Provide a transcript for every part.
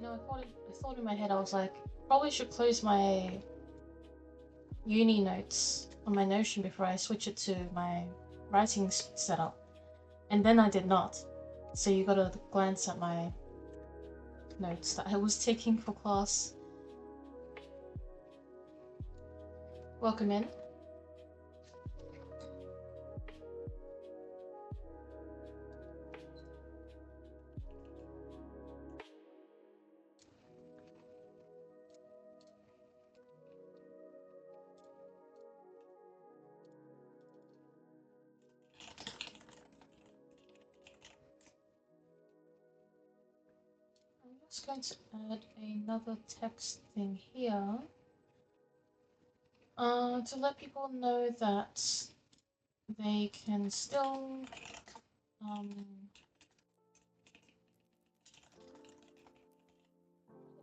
You know, I thought in my head, I was like, probably should close my uni notes on my Notion before I switch it to my writing setup. And then I did not. So you gotta glance at my notes that I was taking for class. Welcome in. I'm just going to add another text thing here. To let people know that they can still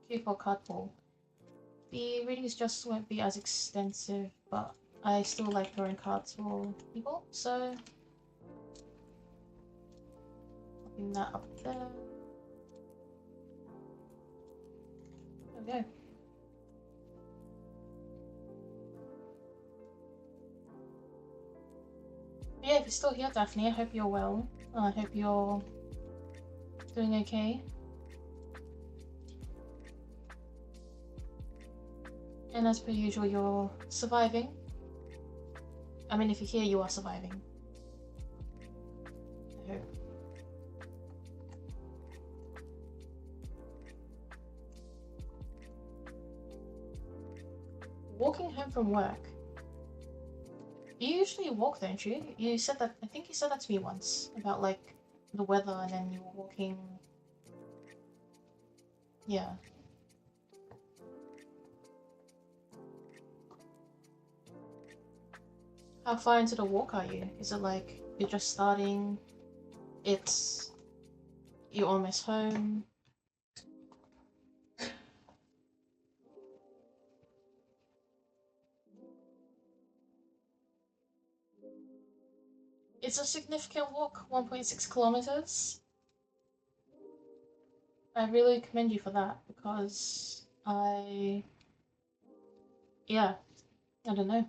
keep our card pull. The readings just won't be as extensive, but I still like drawing cards for people, so popping that up there. There we go. But yeah, if you're still here, Daphne, I hope you're well. I hope you're doing okay. And as per usual, you're surviving. I mean, if you're here, you are surviving. I hope. Walking home from work. You usually walk, don't you? You said that, I think you said that to me once, about like the weather and then you were walking. Yeah. How far into the walk are you? Is it like you're just starting? You're almost home? It's a significant walk, 1.6 kilometers. I really commend you for that because yeah, I don't know.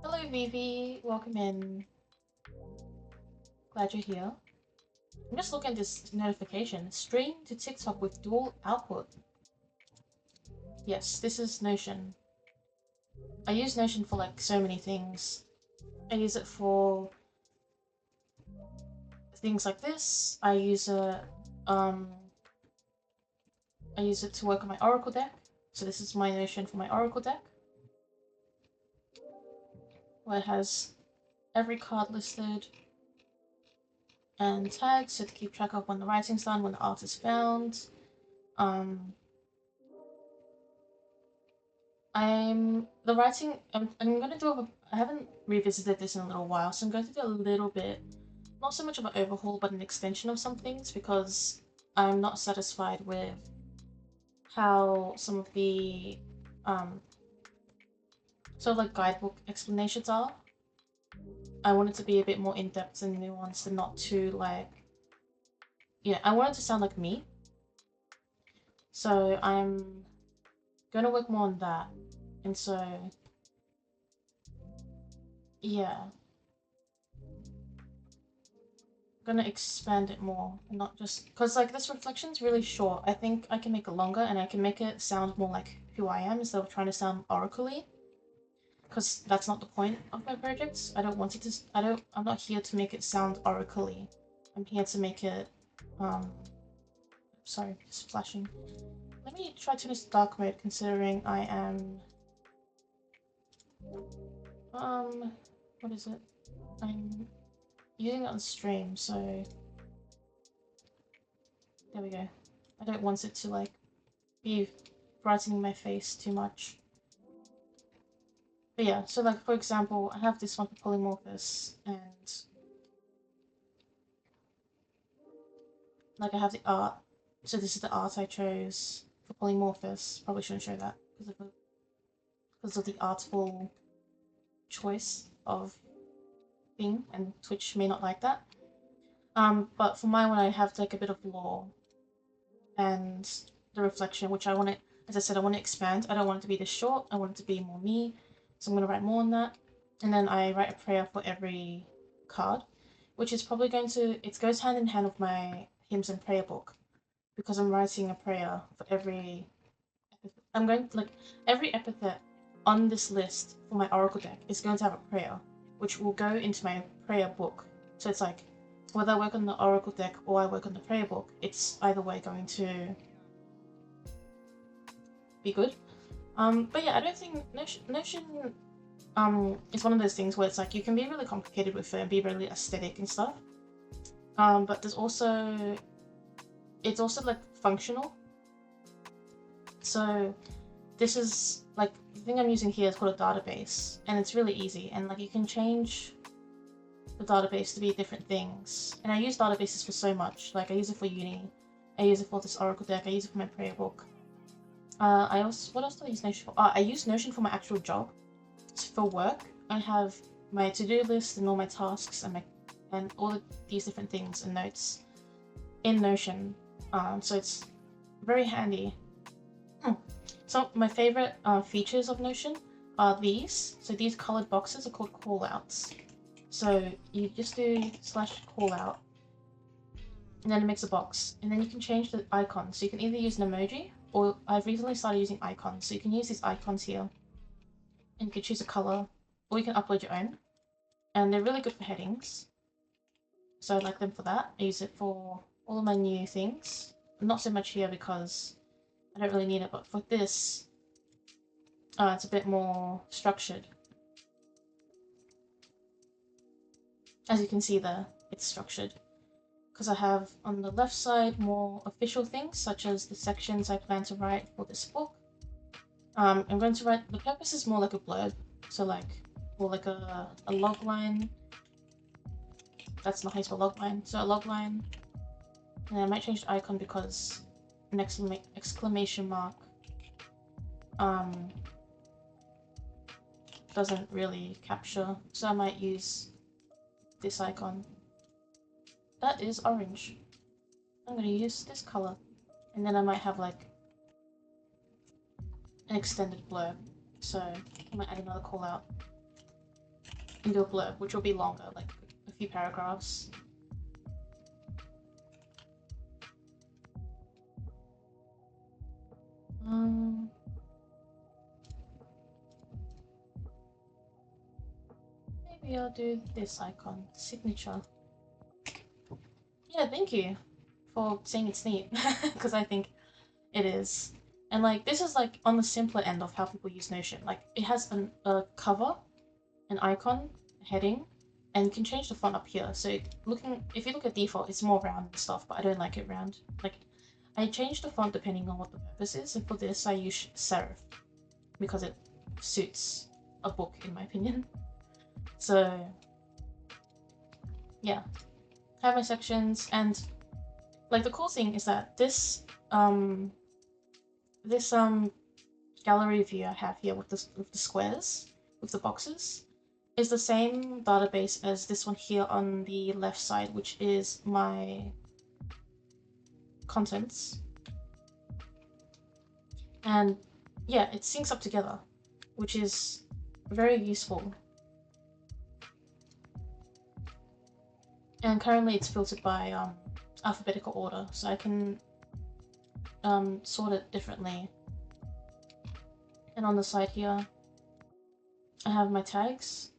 Hello Vivi, welcome in. Glad you're here. I'm just looking at this notification. Stream to TikTok with dual output. Yes, this is Notion. I use Notion for like so many things. I use it for things like this. I use it to work on my Oracle deck. So this is my Notion for my Oracle deck, where it has every card listed and tagged, so to keep track of when the writing's done, when the art is found. I'm gonna do I haven't revisited this in a little while, so I'm going to do a little bit, not so much of an overhaul, but an extension of some things, because I'm not satisfied with how some of the sort of like guidebook explanations are. I want it to be a bit more in-depth and nuanced and not too like, yeah, I want it to sound like me. So I'm gonna work more on that. And so, yeah. I'm gonna expand it more, and not just, because like this reflection's really short. I think I can make it longer and I can make it sound more like who I am instead of trying to sound oracle-y. Because that's not the point of my projects. I don't want it to, I'm not here to make it sound oracle-y. I'm here to make it, sorry, just flashing. Let me try to this dark mode considering I am, what is it? I'm using it on stream, so there we go. I don't want it to like be brightening my face too much. But yeah, so like for example, I have this one for Polymorphous, and like I have the art So this is the art I chose for Polymorphous. Probably shouldn't show that because of the artful choice of thing, and Twitch may not like that. But for my one, I have like a bit of lore and the reflection, which I want to, as I said, I want to expand. I don't want it to be this short. I want it to be more me. So I'm going to write more on that. And then I write a prayer for every card, which is probably going to, it goes hand in hand with my hymns and prayer book, because I'm writing a prayer for every, I'm going to, like, every epithet on this list for my oracle deck is going to have a prayer, which will go into my prayer book. So it's like, whether I work on the oracle deck or I work on the prayer book, it's either way going to be good. But yeah, I don't think Notion is one of those things where it's like you can be really complicated with it and be really aesthetic and stuff. But there's also, it's also like functional. So this is like, the thing I'm using here is called a database, and it's really easy, and like you can change the database to be different things. And I use databases for so much. Like I use it for uni, I use it for this oracle deck, I use it for my prayer book. What else do I use Notion for? I use Notion for my actual job. So for work, I have my to-do list and all my tasks and all of these different things and notes in Notion. So it's very handy. So my favorite features of Notion are these. So these colored boxes are called callouts. So you just do /callout, and then it makes a box, and then you can change the icon. So you can either use an emoji, or I've recently started using icons. So you can use these icons here, and you can choose a color, or you can upload your own. And they're really good for headings. So I like them for that. I use it for all of my new things. Not so much here because I don't really need it, but for this, it's a bit more structured. As you can see there, it's structured. Because I have on the left side more official things, such as the sections I plan to write for this book. I'm going to write, the purpose is more like a blurb, so like, or like a log line. That's not how you spell log line, so a log line. And I might change the icon because an exclamation mark doesn't really capture, so I might use this icon. That is orange. I'm going to use this color, and then I might have like an extended blurb, so I might add another call out and do a blurb, which will be longer, like a few paragraphs. Maybe I'll do this icon, signature. Yeah, thank you for saying it's neat, because I think it is. And like, this is like on the simpler end of how people use Notion. Like, it has a cover, an icon, a heading, and you can change the font up here. So if you look at default, it's more round and stuff, but I don't like it round. Like, I change the font depending on what the purpose is, and for this I use serif, because it suits a book, in my opinion. So, yeah. I have my sections, and like the cool thing is that this gallery view I have here with the squares, with the boxes, is the same database as this one here on the left side, which is my contents. And yeah, it syncs up together, which is very useful. And currently it's filtered by alphabetical order, so I can sort it differently. And on the side here, I have my tags,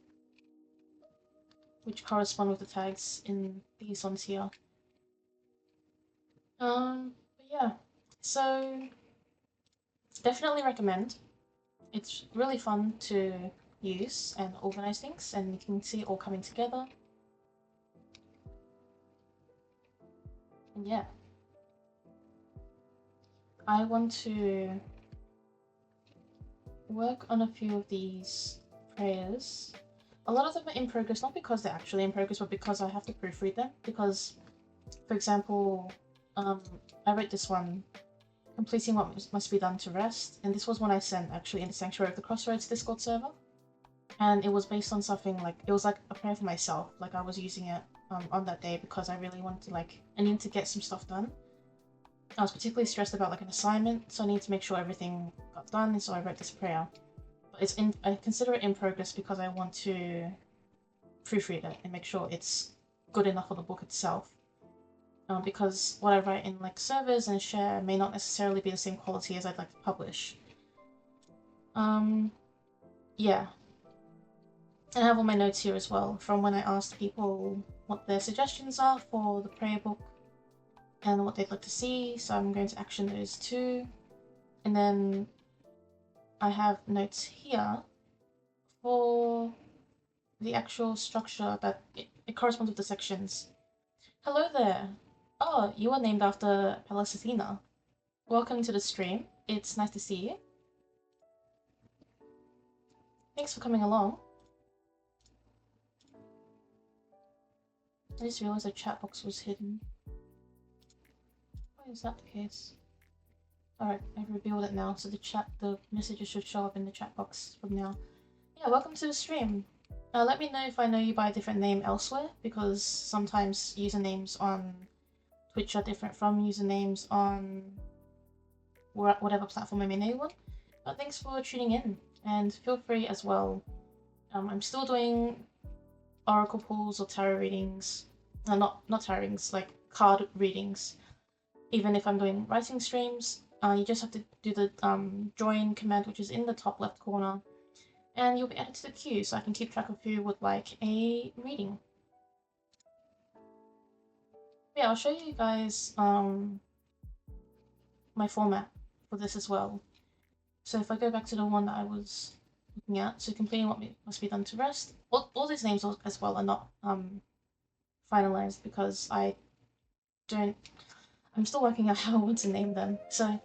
which correspond with the tags in these ones here. But yeah, so definitely recommend. It's really fun to use and organize things, and you can see it all coming together. And yeah, I want to work on a few of these prayers. A lot of them are in progress, not because they're actually in progress, but because I have to proofread them. Because, for example, I wrote this one, completing what must be done to rest, and this was one I sent actually in the Sanctuary of the Crossroads Discord server. And it was based on something like, it was like a prayer for myself, like I was using it on that day because I really wanted to I needed to get some stuff done. I was particularly stressed about like an assignment, so I needed to make sure everything got done, and so I wrote this prayer. But I consider it in progress because I want to proofread it and make sure it's good enough for the book itself. Because what I write in like servers and share may not necessarily be the same quality as I'd like to publish. Yeah. And I have all my notes here as well, from when I asked people what their suggestions are for the prayer book and what they'd like to see, so I'm going to action those too. And then I have notes here for the actual structure that it corresponds with the sections. Hello there! Oh, you are named after Pallas Athena. Welcome to the stream. It's nice to see you. Thanks for coming along. I just realized the chat box was hidden. Why is that the case? Alright, I've revealed it now, so the messages should show up in the chat box from now. Yeah, welcome to the stream. Let me know if I know you by a different name elsewhere, because sometimes usernames on Twitch are different from usernames on whatever platform I may know you on. But thanks for tuning in, and feel free as well. I'm still doing oracle pulls or tarot readings. Not tarot readings, like card readings. Even if I'm doing writing streams, you just have to do the join command, which is in the top left corner, and you'll be added to the queue so I can keep track of who would like a reading. Yeah, I'll show you guys my format for this as well. So if I go back to the one that I was looking at, so completing what must be done to rest. All these names as well are not finalized because I'm still working out how I want to name them. So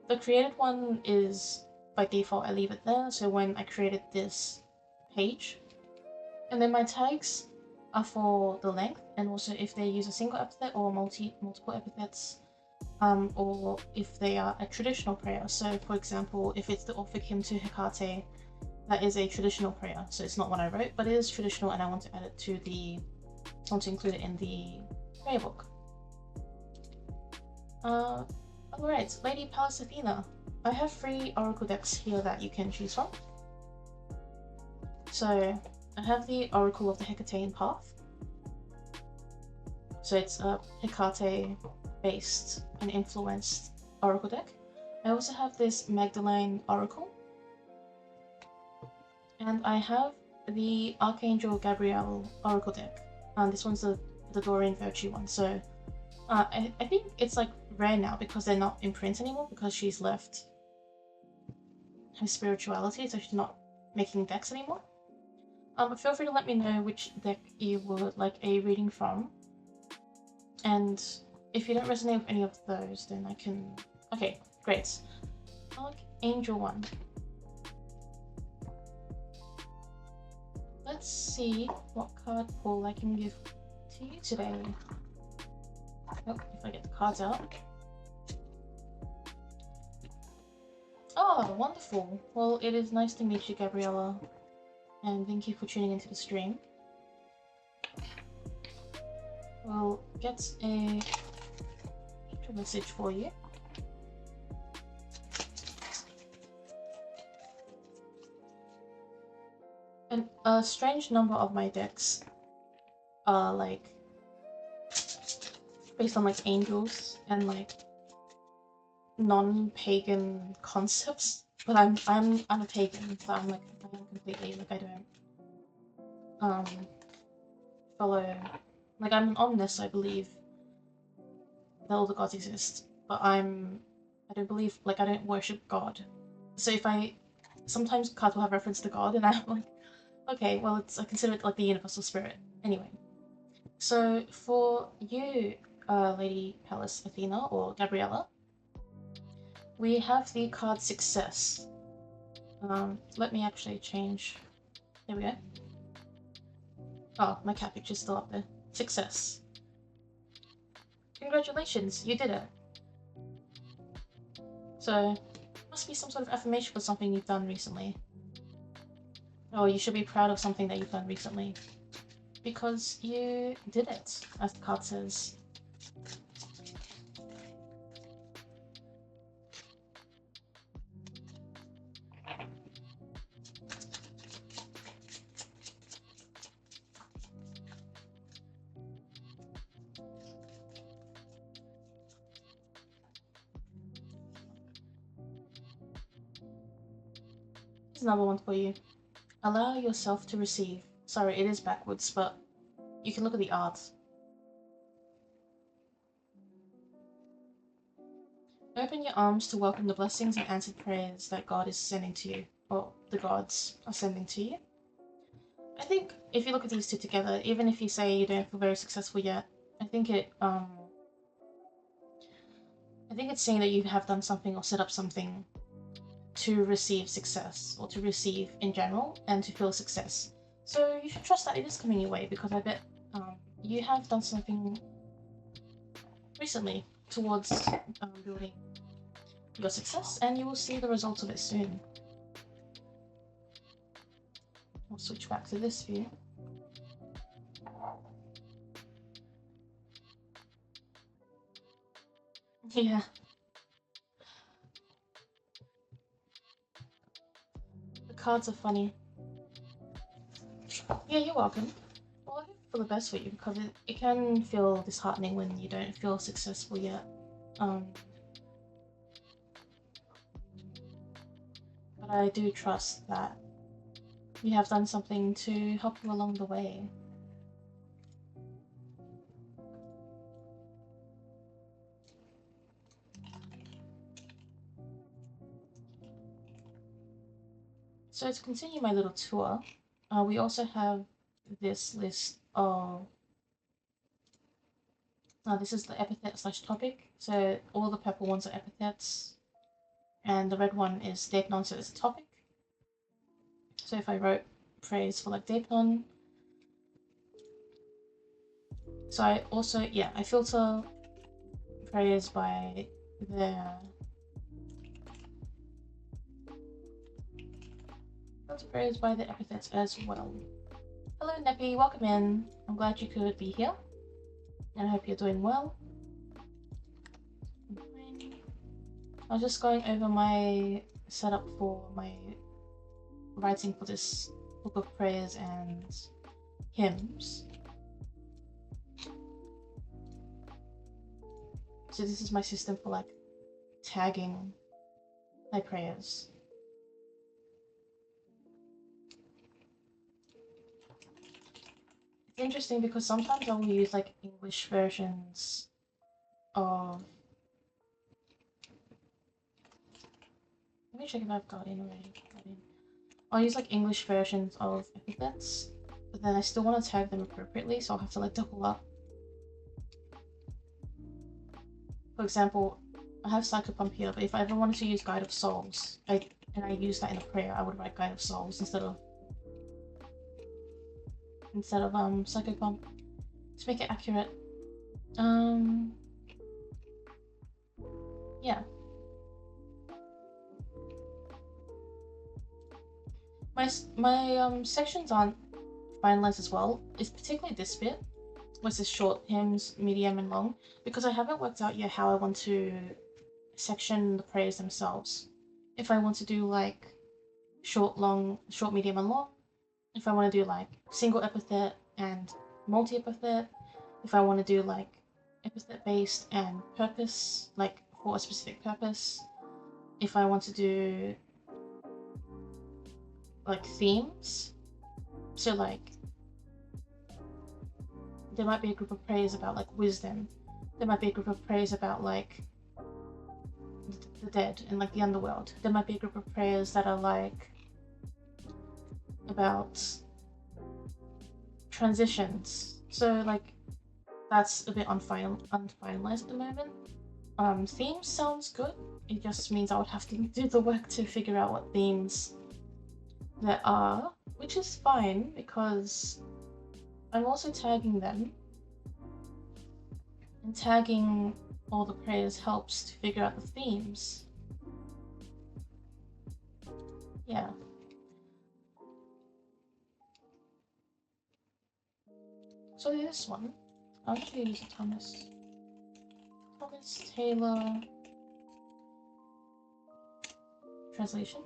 the created one is by default, I leave it there. So when I created this page, and then my tags are for the length, and also if they use a single epithet or multiple epithets, or if they are a traditional prayer. So for example, if it's the Orphic Hymn to Hekate, that is a traditional prayer. So it's not one I wrote, but it is traditional, and I want to add it to I want to include it in the prayer book. Alright, Lady Pallas Athena. I have 3 oracle decks here that you can choose from. So I have the Oracle of the Hekatean Path. So it's a Hekate based and influenced oracle deck. I also have this Magdalene Oracle. And I have the Archangel Gabrielle Oracle deck. This one's the Dorian Virtue one. So I think it's like rare now because they're not in print anymore, because she's left her spirituality, so she's not making decks anymore. Feel free to let me know which deck you would like a reading from. And if you don't resonate with any of those, then I can... Okay, great. Archangel one. Let's see what card pull I can give to you today. Oh, if I get the cards out. Oh, wonderful. Well, it is nice to meet you, Gabriella. And thank you for tuning into the stream. We'll get a message for you. And a strange number of my decks are like based on like angels and like non-pagan concepts. But I'm a pagan, so I'm completely like I don't follow, like I'm an omnist, I believe that all the gods exist, but I don't believe, like I don't worship God. So if sometimes cards will have reference to God and I'm like, okay, well I consider it like the universal spirit. Anyway, so for you, Lady Pallas Athena or Gabriella, we have the card Success. Let me actually change. There we go. Oh, my cat picture's still up there. Success. Congratulations, you did it. So, must be some sort of affirmation for something you've done recently. Or you should be proud of something that you've done recently. Because you did it, as the card says. Here's another one for you. Allow yourself to receive. Sorry, it is backwards, but you can look at the art. Open your arms to welcome the blessings and answered prayers that God is sending to you, or the gods are sending to you. I think if you look at these two together, even if you say you don't feel very successful yet, I think it's saying that you have done something or set up something to receive success, or to receive in general, and to feel success. So you should trust that it is coming your way, because I bet you have done something recently towards building your success, and you will see the results of it soon. I'll switch back to this view. Yeah. The cards are funny. Yeah, you're welcome. Well, I hope for the best for you, because it can feel disheartening when you don't feel successful yet. But I do trust that you have done something to help you along the way. So to continue my little tour, we also have this list of... this is the epithet / topic. So all the purple ones are epithets, and the red one is Deipnon, so it's a topic. So if I wrote praise for like Deipnon, so I also, yeah, I filter praise by their... praise by the epithets as well. Hello Neppy, welcome in. I'm glad you could be here, and I hope you're doing well. I was just going over my setup for my writing for this book of prayers and hymns. So this is my system for like tagging my prayers. It's interesting because sometimes I will use like English versions of... Let me check if I've got in already. I'll use like English versions of epithets, but then I still want to tag them appropriately, so I'll have to like double up. For example, I have Psychopump here, but if I ever wanted to use Guide of Souls, and I use that in a prayer, I would write Guide of Souls instead of Psychopump to make it accurate. Yeah. My sections aren't finalized as well. It's particularly this bit, which is short hymns, medium, and long, because I haven't worked out yet how I want to section the prayers themselves. If I want to do like short, medium, and long. If I want to do like single epithet and multi-epithet. If I want to do like epithet based and purpose, like for a specific purpose. If I want to do like themes, so like there might be a group of prayers about like wisdom. There might be a group of prayers about like the dead and like the underworld. There might be a group of prayers that are like about transitions. So like that's a bit unfinalized at the moment. Themes sounds good. It just means I would have to do the work to figure out what themes there are, which is fine because I'm also tagging them. And tagging all the prayers helps to figure out the themes. Yeah. So this one, I'll actually use Thomas Taylor translation.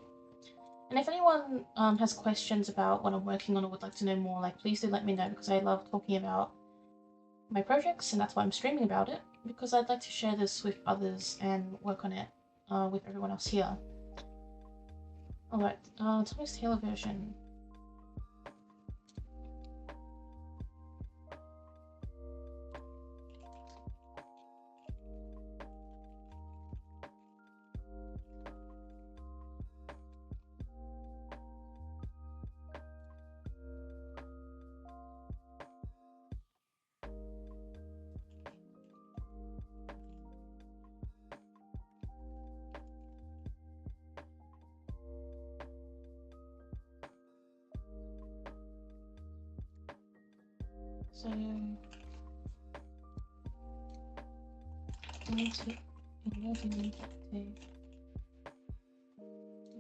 And if anyone has questions about what I'm working on or would like to know more, like, please do let me know, because I love talking about my projects, and that's why I'm streaming about it, because I'd like to share this with others and work on it with everyone else here. Alright, Thomas Taylor version. So, he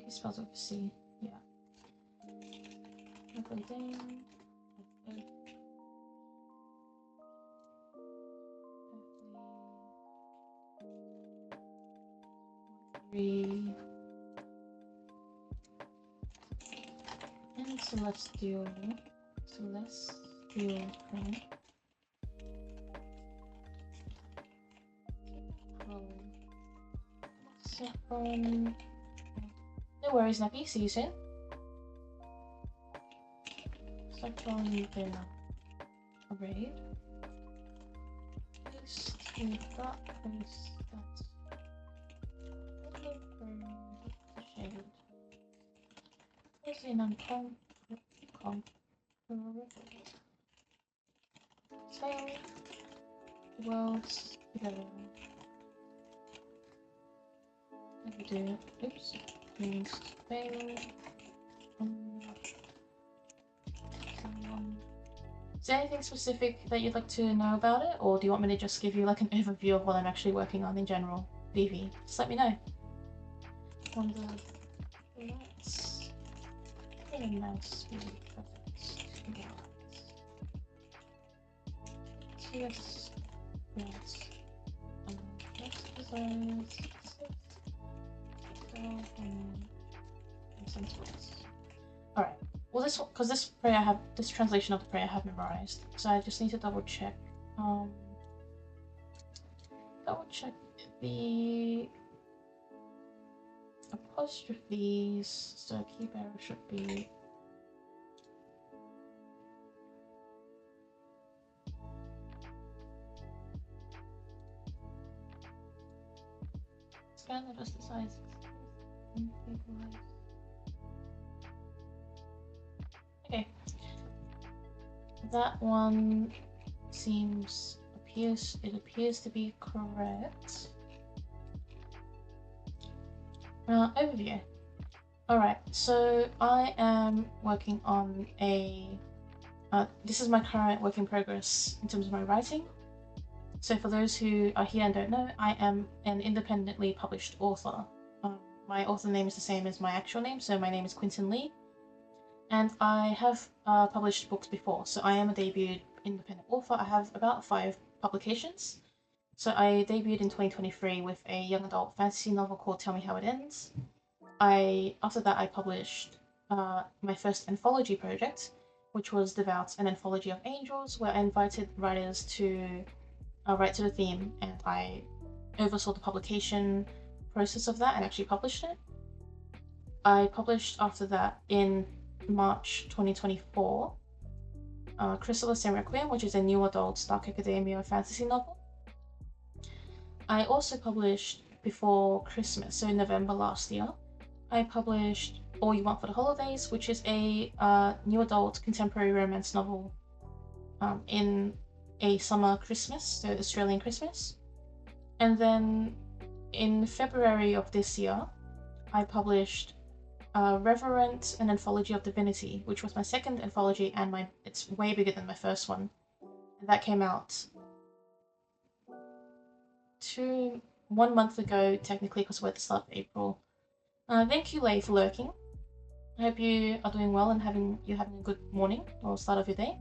spells it with C, yeah. And celestial friend. No worries, Nappy. See you soon. Start on their raid. This we've got this. That's looking for shade. There's an uncom. So, worlds together. Never do. Oops. Means fail. Is there anything specific that you'd like to know about it, or do you want me to just give you like an overview of what I'm actually working on in general? VV, just let me know. Wonder. Let's get a mouse speed perfect. Yes. Yes. Next designs. Alright. Well, because this prayer I have, this translation of the prayer I have memorized, so I just need to double check. Double check the apostrophes. So key bearer should be. Scan the just the size. Okay. That one appears to be correct. Overview. Alright, so I am working on a this is my current work in progress in terms of my writing. So for those who are here and don't know, I am an independently published author. My author name is the same as my actual name, so my name is Quinton Lee. And I have published books before, so I am a debuted independent author. I have about 5 publications. So I debuted in 2023 with a young adult fantasy novel called Tell Me How It Ends. After that I published my first anthology project, which was Devout, an anthology of angels, where I invited writers to write to the theme, and I oversaw the publication process of that and actually published it. I published after that in March 2024 Chrysalis and Requiem, which is a new adult dark academia fantasy novel. I also published before Christmas, so in November last year, I published All You Want for the Holidays, which is a new adult contemporary romance novel in a summer Christmas, so Australian Christmas. And then in February of this year, I published Reverent, an anthology of divinity, which was my second anthology, and it's way bigger than my first one. And that came out 1 month ago, technically, because we're at the start of April. Thank you, Lei, for lurking. I hope you are doing well and you're having a good morning or start of your day.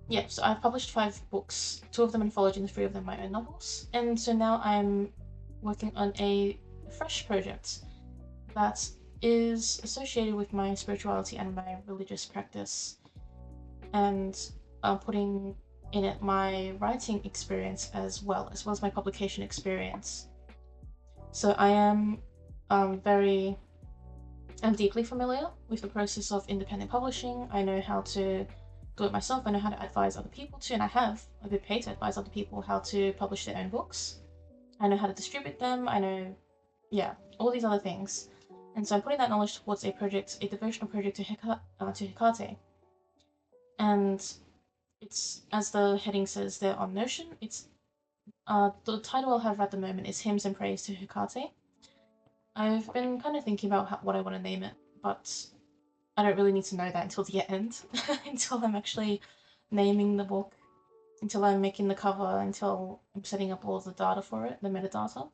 Yeah, so I've published 5 books, 2 of them mythology and 3 of them my own novels. And so now I'm working on a fresh project that is associated with my spirituality and my religious practice, and putting in it my writing experience as well as my publication experience. So I am I'm deeply familiar with the process of independent publishing. I know how to do it myself. I know how to advise other people to, and I've been paid to advise other people how to publish their own books. I know how to distribute them. I know, yeah, all these other things. And so I'm putting that knowledge towards a devotional project to Hekate. And it's, as the heading says there on Notion, it's the title I'll have at the moment is Hymns and Praise to Hekate. I've been kind of thinking about what I want to name it, but I don't really need to know that until the end, until I'm actually naming the book, until I'm making the cover, until I'm setting up all the data for it, the metadata.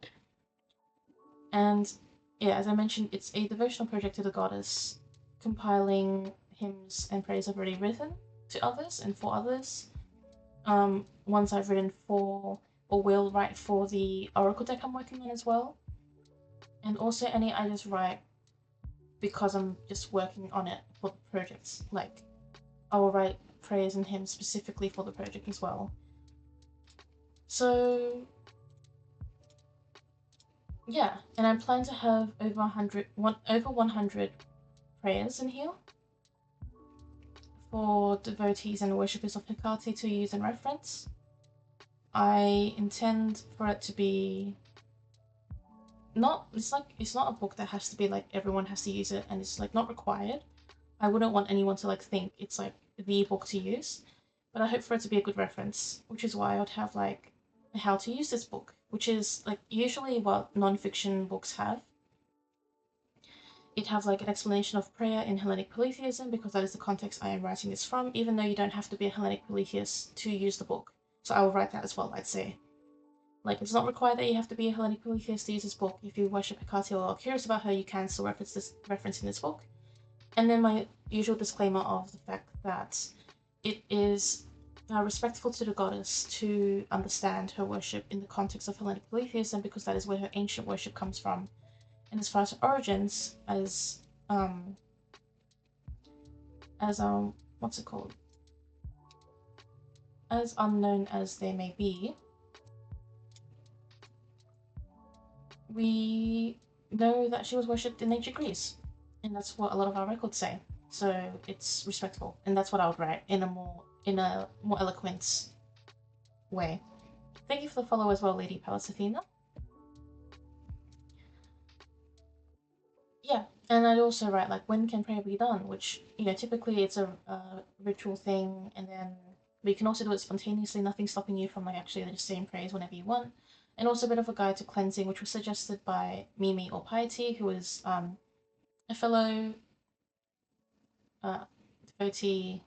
And yeah, as I mentioned, it's a devotional project to the goddess, compiling hymns and praise I've already written to others and for others. Ones I've written for or will write for the oracle deck I'm working on as well. And also any I just write because I'm just working on it for the projects. Like, I will write prayers and hymns specifically for the project as well. So yeah, and I plan to have over 100 prayers in here for devotees and worshippers of Hekate to use and reference. I intend for it to be it's not a book that has to be like everyone has to use it, and it's like not required. I wouldn't want anyone to like think it's like the book to use, but I hope for it to be a good reference, which is why I would have like how to use this book, which is like usually what non-fiction books have. It has like an explanation of prayer in Hellenic polytheism, because that is the context I am writing this from, even though you don't have to be a Hellenic polytheist to use the book. So I will write that as well, I'd say. Like, it's not required that you have to be a Hellenic polytheist to use this book. If you worship Hekate or are curious about her, you can still reference in this book. And then my usual disclaimer of the fact that it is respectful to the goddess to understand her worship in the context of Hellenic polytheism, because that is where her ancient worship comes from. And as far as her origins, as what's it called? As unknown as they may be, we know that she was worshipped in ancient Greece, and that's what a lot of our records say. So it's respectful, and that's what I would write in a more eloquent way. Thank you for the follow as well, Lady Pallas Athena. Yeah, and I'd also write like, when can prayer be done, which, you know, typically it's a ritual thing, and then but you can also do it spontaneously, nothing stopping you from like actually just saying prayers whenever you want. And also a bit of a guide to cleansing, which was suggested by Mimi or Piety, who is a fellow devotee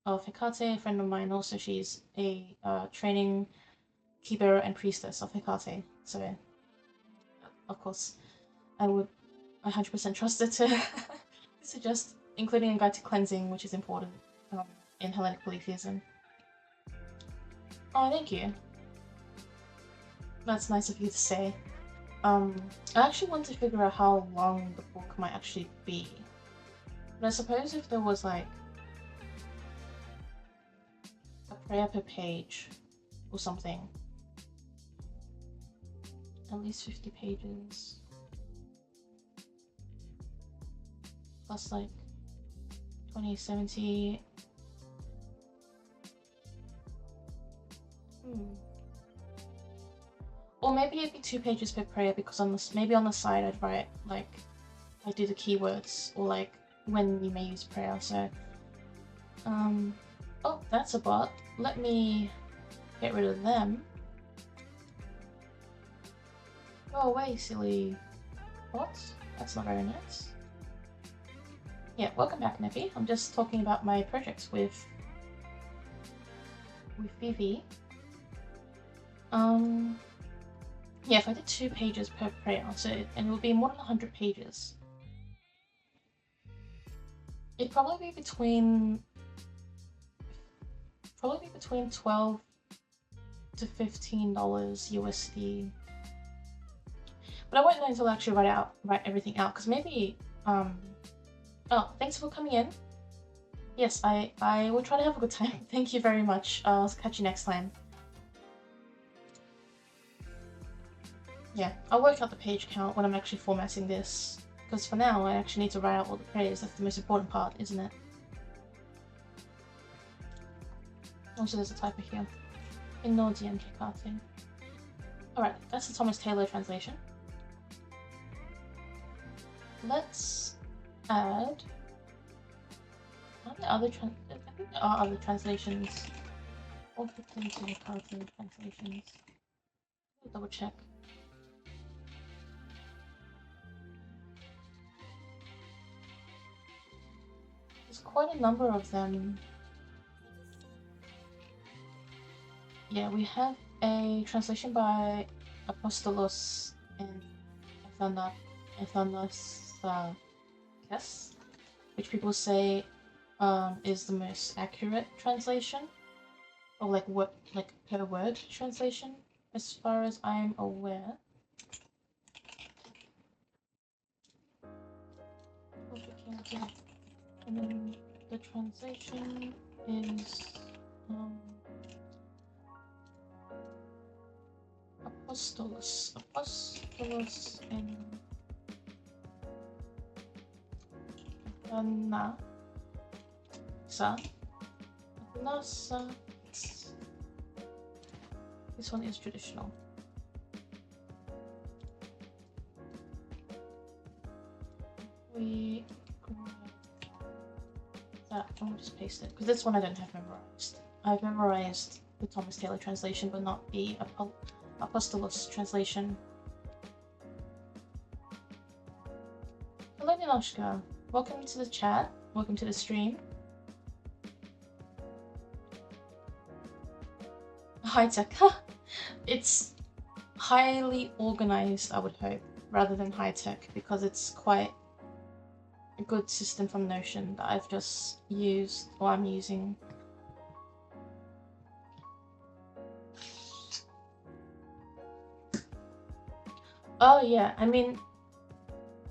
of Hekate, a friend of mine. Also, she's a training key-bearer and priestess of Hekate. So, of course, I would 100% trust her to suggest including a guide to cleansing, which is important in Hellenic polytheism. Oh, thank you. That's nice of you to say. I actually want to figure out how long the book might actually be. But I suppose if there was like a prayer per page or something. At least 50 pages. Plus like 20, 70. Or maybe it'd be 2 pages per prayer, because maybe on the side I'd write like I do the keywords, or like when you may use prayer. So oh, that's a bot. Let me get rid of them. Go away, silly bots. That's not very nice. Yeah, welcome back, Neppy. I'm just talking about my projects with Vivi. Yeah, if I did 2 pages per prayer, and it would be more than 100 pages. It'd probably be between 12 to $15 USD. But I won't know until I actually write everything out, because maybe oh, thanks for coming in. Yes, I will try to have a good time. Thank you very much. I'll catch you next time. Yeah, I'll work out the page count when I'm actually formatting this, because for now I actually need to write out all the prayers. That's the most important part, isn't it? Also, there's a typo here. Inodian Hekate. Alright, that's the Thomas Taylor translation. Let's add... I think there are other translations. Or potential Hekate translations. Double check. There's quite a number of them. Yeah, we have a translation by Apostolos and Athanas, yes, which people say is the most accurate translation, or like per word translation, as far as I'm aware. And then the translation is Apostolos and Nasa. This one is traditional. We that I'll just paste it, because this one I don't have memorized. I've memorized the Thomas Taylor translation, but not the Apostolos translation. Hello Ninoshka, welcome to the chat, welcome to the stream. High tech, it's highly organized, I would hope, rather than high tech, because it's quite a good system from Notion that I've just used, or I'm using. Oh yeah, I mean,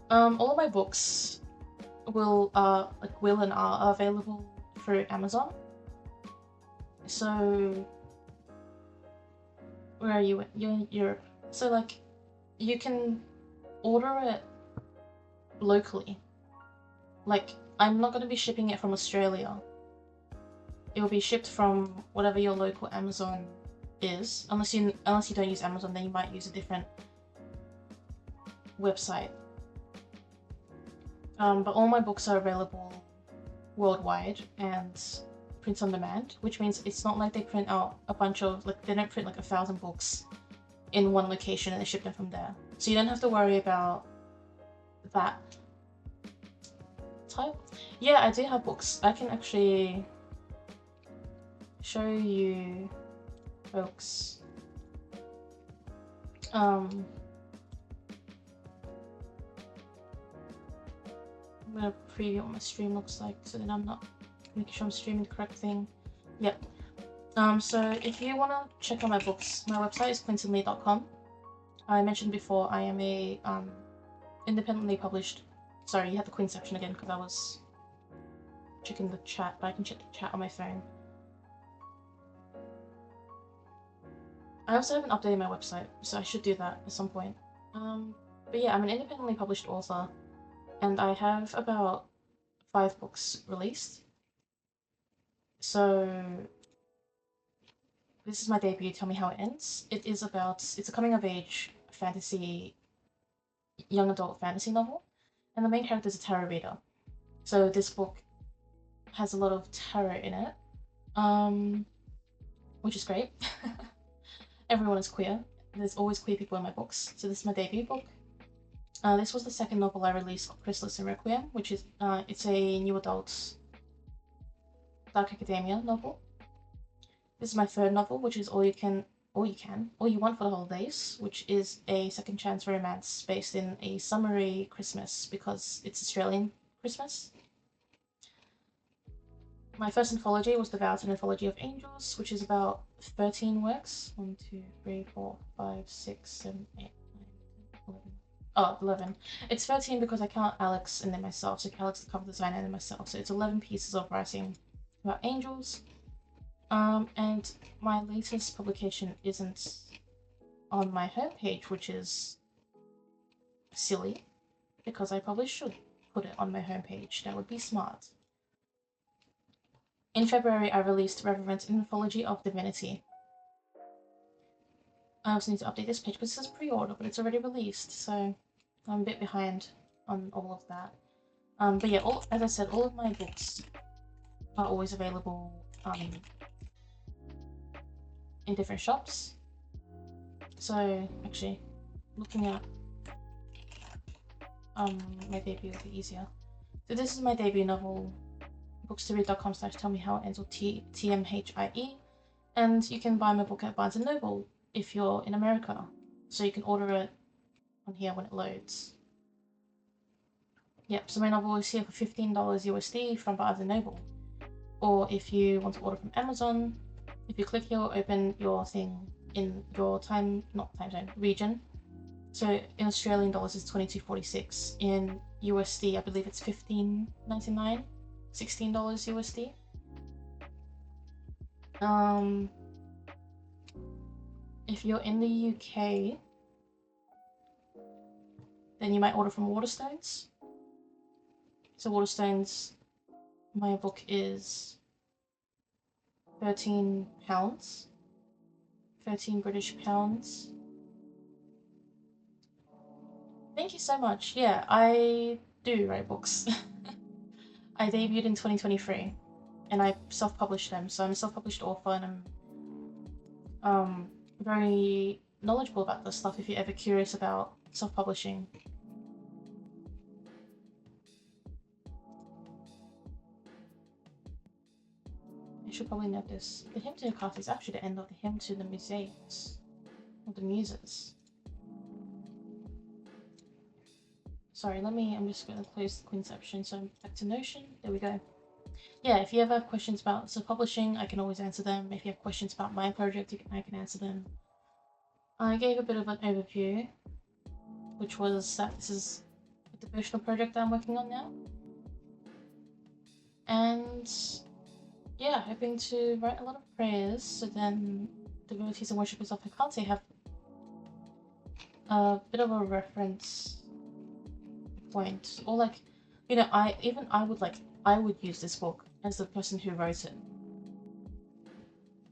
all of my books will and are available through Amazon. So, where are you? You're in Europe. So like, you can order it locally. Like, I'm not going to be shipping it from Australia. It will be shipped from whatever your local Amazon is. Unless you don't use Amazon, then you might use a different website. But all my books are available worldwide and print on demand, which means it's not like they print out a bunch of, like, they don't print like 1,000 books in one location and they ship them from there. So you don't have to worry about that type. Yeah, I do have books. I can actually show you folks. I'm gonna preview what my stream looks like so that I'm not making sure I'm streaming the correct thing. Yep. So if you want to check out my books, my website is quintonlee.com. I mentioned before I am a independently published. Sorry, you had the Queen section again because I was checking the chat, but I can check the chat on my phone. I also haven't updated my website, so I should do that at some point. But yeah, I'm an independently published author, and I have about 5 books released. So this is my debut, Tell Me How It Ends. It's a coming-of-age fantasy, young adult fantasy novel, and the main character is a tarot reader. So this book has a lot of tarot in it, which is great. Everyone is queer. There's always queer people in my books. So this is my debut book. This was the second novel I released, Chrysalis and Requiem, which is it's a new adult dark academia novel. This is my third novel, which is All You Can or you can, or you want for the holidays, which is a second chance romance based in a summery Christmas because it's Australian Christmas. My first anthology was The Vows and Anthology of Angels, which is about 13 works. 1, 2, 3, 4, 5, 6, 7, 8, 9, 10, 11. Oh, 11. It's 13 because I count Alex and then myself, so Alex the cover designer and then myself. So it's 11 pieces of writing about angels. And my latest publication isn't on my homepage, which is silly, because I probably should put it on my homepage. That would be smart. In February, I released Reverent Mythology of Divinity. I also need to update this page because it says pre-order, but it's already released, so I'm a bit behind on all of that. But yeah, as I said, all of my books are always available in different shops. So actually, looking at my debut will be easier. So this is my debut novel, bookstoread.com/tellmehow it ends with TMHIE, and you can buy my book at Barnes & Noble if you're in America, so you can order it on here when it loads. Yep, so my novel is here for $15 USD from Barnes & Noble. Or if you want to order from Amazon, if you click here, open your thing in your region. So in Australian dollars it's $22.46. In USD, I believe it's $15.99, $16 USD. If you're in the UK, then you might order from Waterstones. So Waterstones, my book is £13, 13 British pounds. Thank you so much. Yeah, I do write books. I debuted in 2023 and I self-published them, so I'm a self-published author and I'm very knowledgeable about this stuff if you're ever curious about self-publishing. I should probably note this. The hymn to Hekate is actually the end of the hymn to the Muses, or the Muses. Sorry, I'm just going to close the Queenception, so I'm back to Notion. There we go. Yeah, if you ever have questions about self-publishing, I can always answer them. If you have questions about my project, I can answer them. I gave a bit of an overview, which was that this is a devotional project that I'm working on now. And yeah, hoping to write a lot of prayers, so then devotees and worshippers of Hekate have a bit of a reference point, or like, you know, I would use this book as the person who wrote it.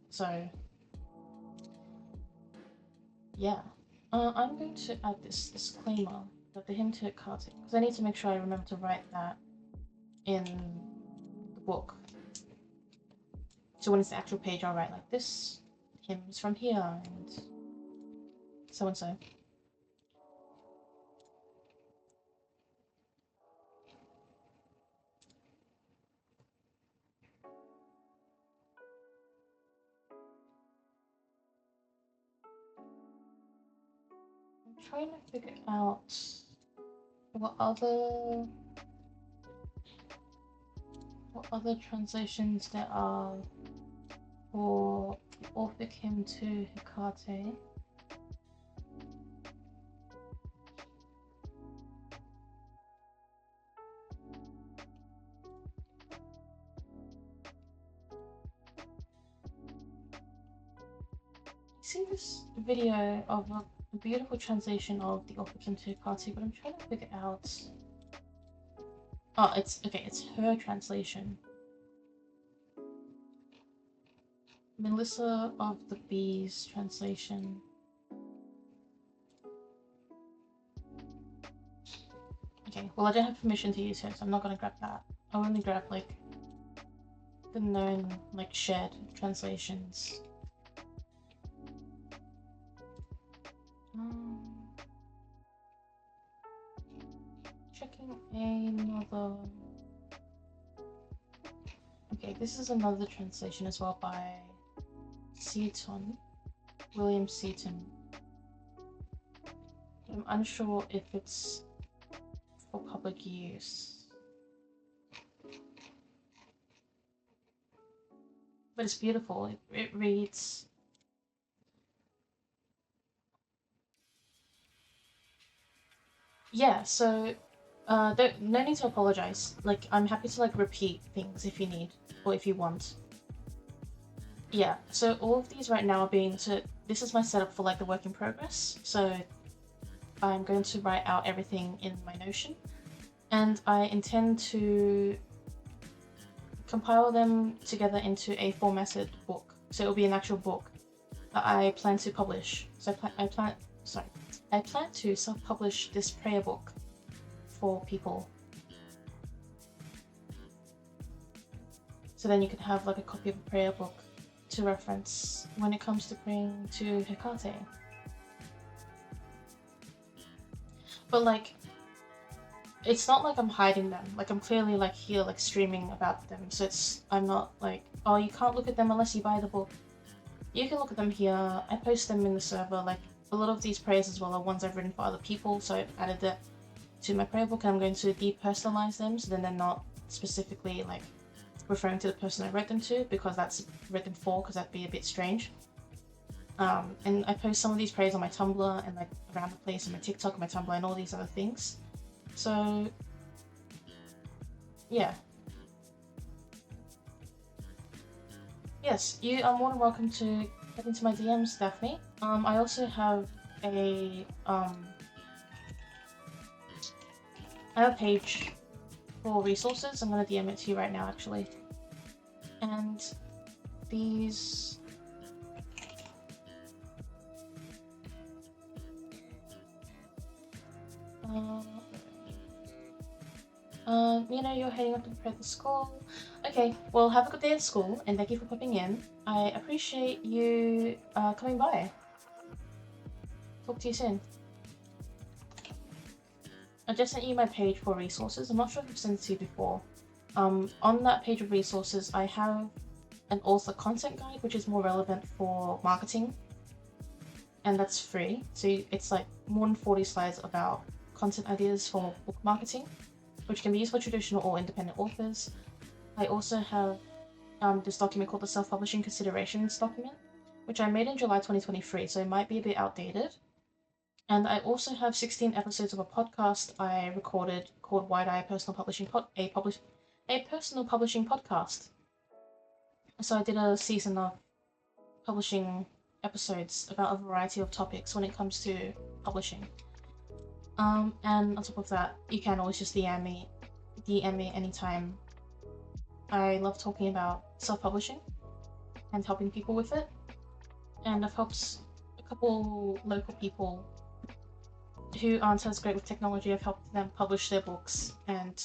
So yeah, I'm going to add this disclaimer that the hymn to Hekate, because I need to make sure I remember to write that in the book. So when it's the actual page, I'll write like this, hymns from here, and so and so. I'm trying to figure out what other translations there are for the Orphic hymn to Hekate. I see this video of a beautiful translation of the Orphic hymn to Hekate, but I'm trying to figure out. Oh, it's her translation. Melissa of the Bees translation. Okay, well I don't have permission to use her, so I'm not gonna grab that. I'll only grab like the known, like, shared translations. Checking another. Okay, this is another translation as well by Seaton, William Seaton. I'm unsure if it's for public use. But it's beautiful. It reads... Yeah, so no need to apologize. Like, I'm happy to like repeat things if you need or if you want. Yeah, so all of these right now are being... So this is my setup for like the work in progress. So I'm going to write out everything in my Notion, and I intend to compile them together into a formatted book. So it'll be an actual book that I plan to publish. So I plan to self-publish this prayer book for people. So then you can have like a copy of a prayer book to reference when it comes to praying to Hekate. But like, it's not like I'm hiding them. Like, I'm clearly like here like streaming about them. So I'm not like, oh, you can't look at them unless you buy the book. You can look at them here. I post them in the server. Like, a lot of these prayers as well are ones I've written for other people, so I've added that to my prayer book, and I'm going to depersonalize them so then they're not specifically like referring to the person I wrote them to, because that's written for, because that'd be a bit strange. And I post some of these prayers on my Tumblr and like around the place, on my TikTok, and my Tumblr, and all these other things. So yeah. Yes, you are more than welcome to get into my DMs, Daphne. I also have a page for resources. I'm gonna DM it to you right now, actually. And these... you know, you're heading up to prepare the school. Okay, well, have a good day at school, and thank you for popping in. I appreciate you coming by. Talk to you soon. I just sent you my page for resources. I'm not sure if I've sent it to you before. On that page of resources, I have an author content guide, which is more relevant for marketing, and that's free. So it's like more than 40 slides about content ideas for book marketing, which can be used for traditional or independent authors. I also have this document called the Self-Publishing Considerations document, which I made in July 2023, so it might be a bit outdated. And I also have 16 episodes of a podcast I recorded called Wide Eye Personal Publishing a personal publishing podcast. So I did a season of publishing episodes about a variety of topics when it comes to publishing. And on top of that, you can always just DM me anytime. I love talking about self-publishing and helping people with it. And I've helped a couple local people who aren't as great with technology. I've helped them publish their books, and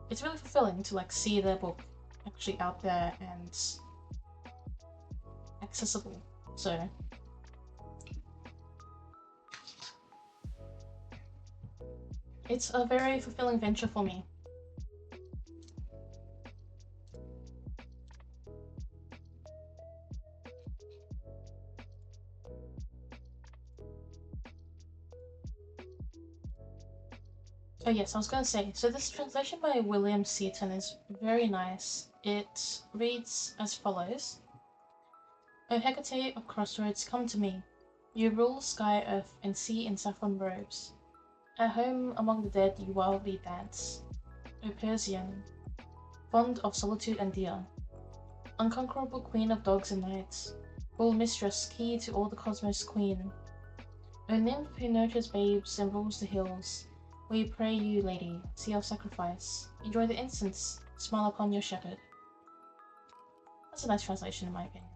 it's really fulfilling to like see their book actually out there and accessible. So it's a very fulfilling venture for me. Oh yes, I was gonna say, so this translation by William Seaton is very nice. It reads as follows. O Hecate of Crossroads, come to me. You rule sky, earth, and sea in saffron robes. At home among the dead you wildly dance. O Persian, fond of solitude and deer. Unconquerable queen of dogs and nights. Rule mistress, key to all the cosmos queen. O nymph who nurtures babes and rules the hills. We pray you, lady, see our sacrifice. Enjoy the incense, smile upon your shepherd. That's a nice translation in my opinion.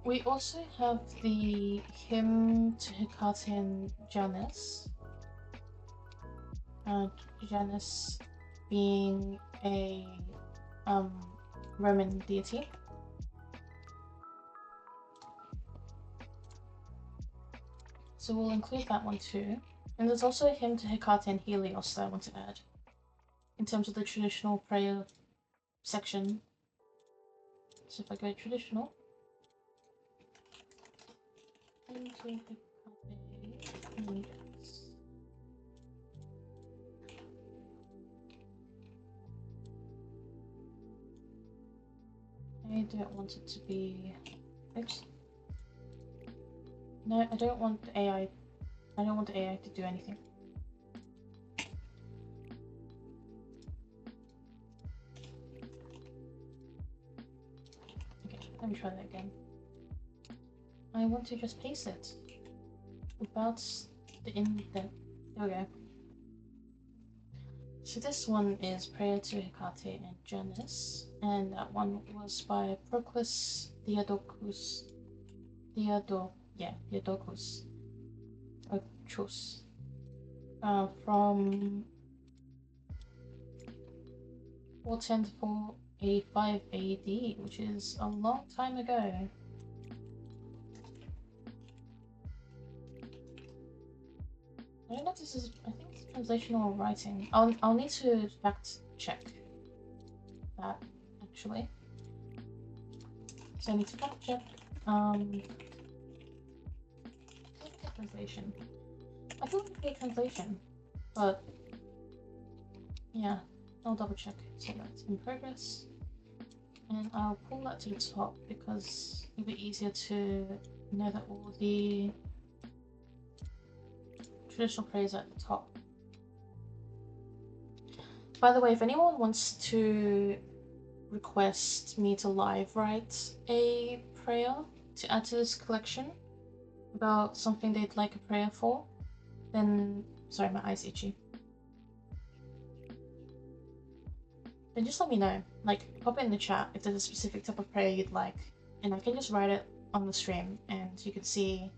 We also have the hymn to Hekatean Janus. Janus being a Roman deity. So we'll include that one too. And there's also a hymn to Hekate and Helios that I want to add in terms of the traditional prayer section. So if I go traditional, into Hekate, I don't want it to be. Oops. No, I don't want the AI. I don't want the AI to do anything. Okay, let me try that again. I want to just paste it without the indent. There we go. So this one is Prayer to Hekate and Janus, and that one was by Proclus Diadochus. Diadochus. Ochus. From 410 to 485 AD, which is a long time ago. I don't know if this is. I think it's translational writing. I'll need to fact check that actually. So I need to fact check. Translation. I thought it was a translation, but yeah, I'll double check. So that's in progress, and I'll pull that to the top because it'll be easier to know that all the traditional prayers are at the top. By the way, if anyone wants to request me to live write a prayer to add to this collection about something they'd like a prayer for, then sorry, my eye's itchy. Then just let me know. Like, pop it in the chat if there's a specific type of prayer you'd like, and I can just write it on the stream, and you can see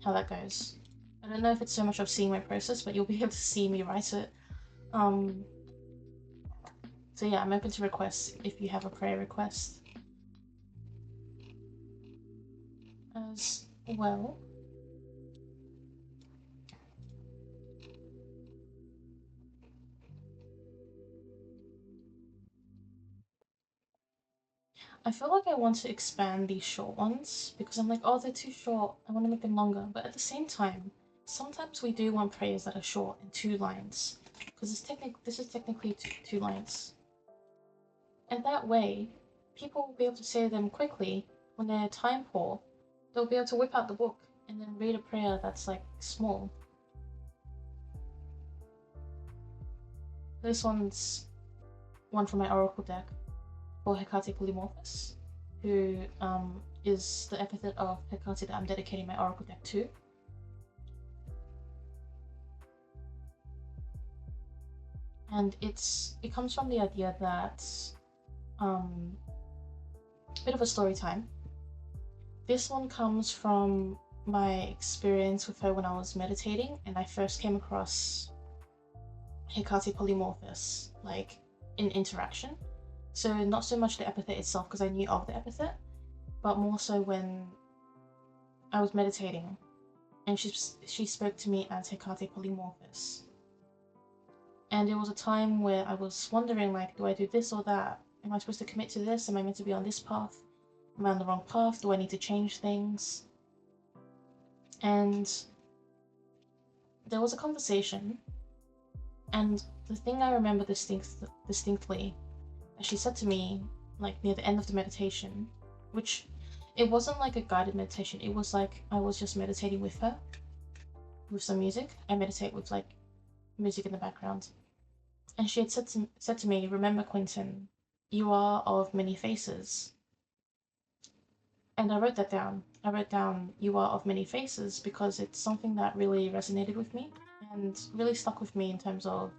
how that goes. I don't know if it's so much of seeing my process, but you'll be able to see me write it. So yeah, I'm open to requests if you have a prayer request as well. I feel like I want to expand these short ones because I'm like, oh, they're too short. I want to make them longer. But at the same time, sometimes we do want prayers that are short in 2 lines because this is technically two lines. And that way, people will be able to say them quickly when they're time poor. They'll be able to whip out the book and then read a prayer that's like small. This one's one from my oracle deck for Hekate Polymorphos, who is the epithet of Hekate that I'm dedicating my oracle deck to. And it comes from the idea that a bit of a story time. This one comes from my experience with her when I was meditating, and I first came across Hekate Polymorphos, like in interaction. So not so much the epithet itself, because I knew of the epithet, but more so when I was meditating, and she spoke to me as Hekate Polymorphos. And it was a time where I was wondering, like, do I do this or that? Am I supposed to commit to this? Am I meant to be on this path? Am I on the wrong path? Do I need to change things? And there was a conversation, and the thing I remember distinctly, she said to me, like near the end of the meditation, which it wasn't like a guided meditation, it was like I was just meditating with her, with some music. I meditate with like music in the background. And she had said to me, remember, Quentin, you are of many faces. And I wrote that down. I wrote down, you are of many faces, because it's something that really resonated with me and really stuck with me in terms of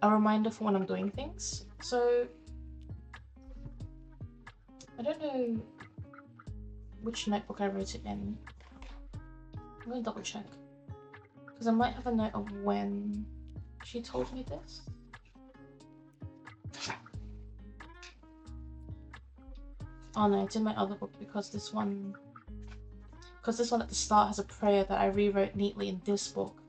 a reminder for when I'm doing things. So I don't know which notebook I wrote it in. I'm gonna double check, because I might have a note of when she told me this. Oh no, it's in my other book, because this one because this one at the start has a prayer that I rewrote neatly in this book,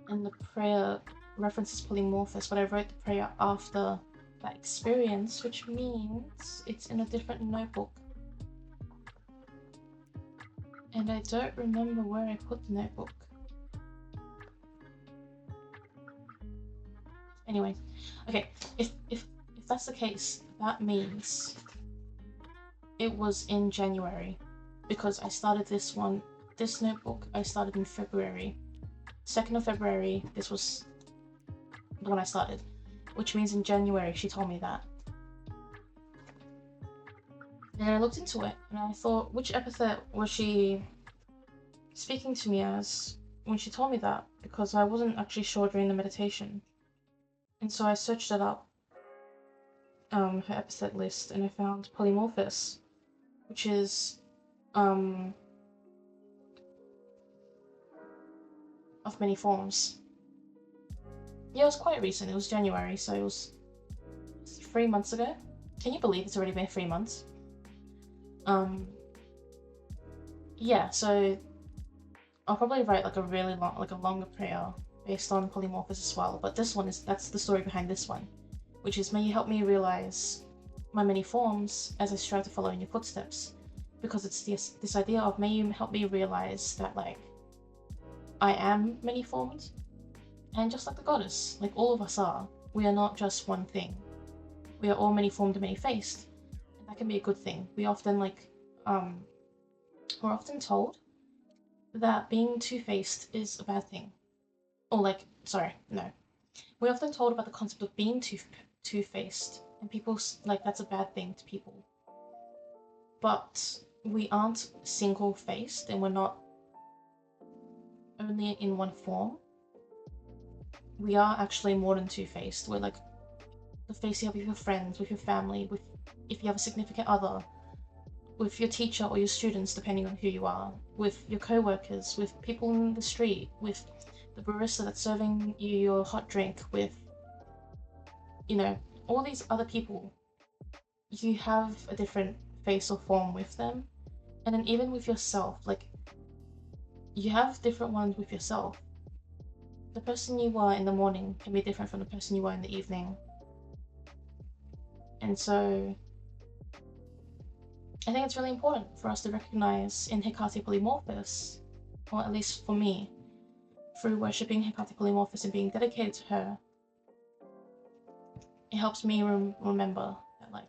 and the prayer references polymorphous, but I wrote the prayer after that experience, which means it's in a different notebook. And I don't remember where I put the notebook. Anyway, okay, if that's the case, that means it was in January, because I started this notebook, I started in February. 2nd of February, this was the one I started, which means in January she told me that. And I looked into it, and I thought, which epithet was she speaking to me as when she told me that? Because I wasn't actually sure during the meditation. And so I searched it up, her epithet list, and I found polymorphous, which is of many forms. Yeah, it was quite recent. It was January, so it was 3 months ago. Can you believe it's already been 3 months? Yeah, so I'll probably write like a really long, like a longer prayer based on polymorphous as well. But this one that's the story behind this one, which is, may you help me realize my many forms as I strive to follow in your footsteps. Because it's this idea of, may you help me realize that, like, I am many formed, and just like the goddess, like all of us are, we are not just one thing. We are all many formed and many faced, and that can be a good thing. We often we're often told that being two-faced is a bad thing, or we're often told about the concept of being two-faced, and people like that's a bad thing to people. But we aren't single-faced, and we're not only in one form. We are actually more than two-faced. We're like the face you have with your friends, with your family, with if you have a significant other, with your teacher or your students, depending on who you are, with your co-workers, with people in the street, with the barista that's serving you your hot drink, with, you know, all these other people. You have a different face or form with them. And then even with yourself, like, you have different ones with yourself. The person you are in the morning can be different from the person you are in the evening. And so I think it's really important for us to recognize in Hekate Polymorphous, or at least for me, through worshipping Hekate Polymorphous and being dedicated to her, it helps me remember that, like,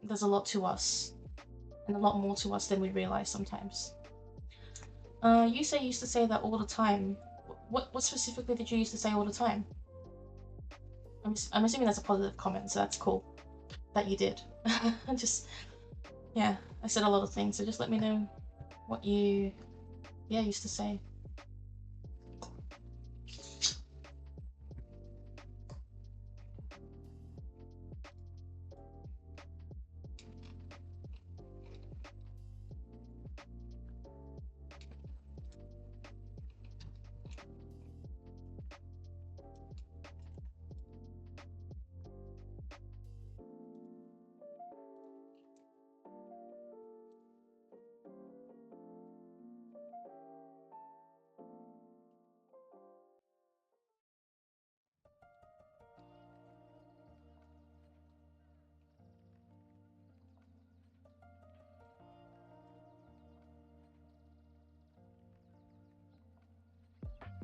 there's a lot to us, and a lot more to us than we realize sometimes. You used to say that all the time. What specifically did you used to say all the time? I'm assuming that's a positive comment, so that's cool that you did. Yeah, I said a lot of things, so just let me know what you used to say.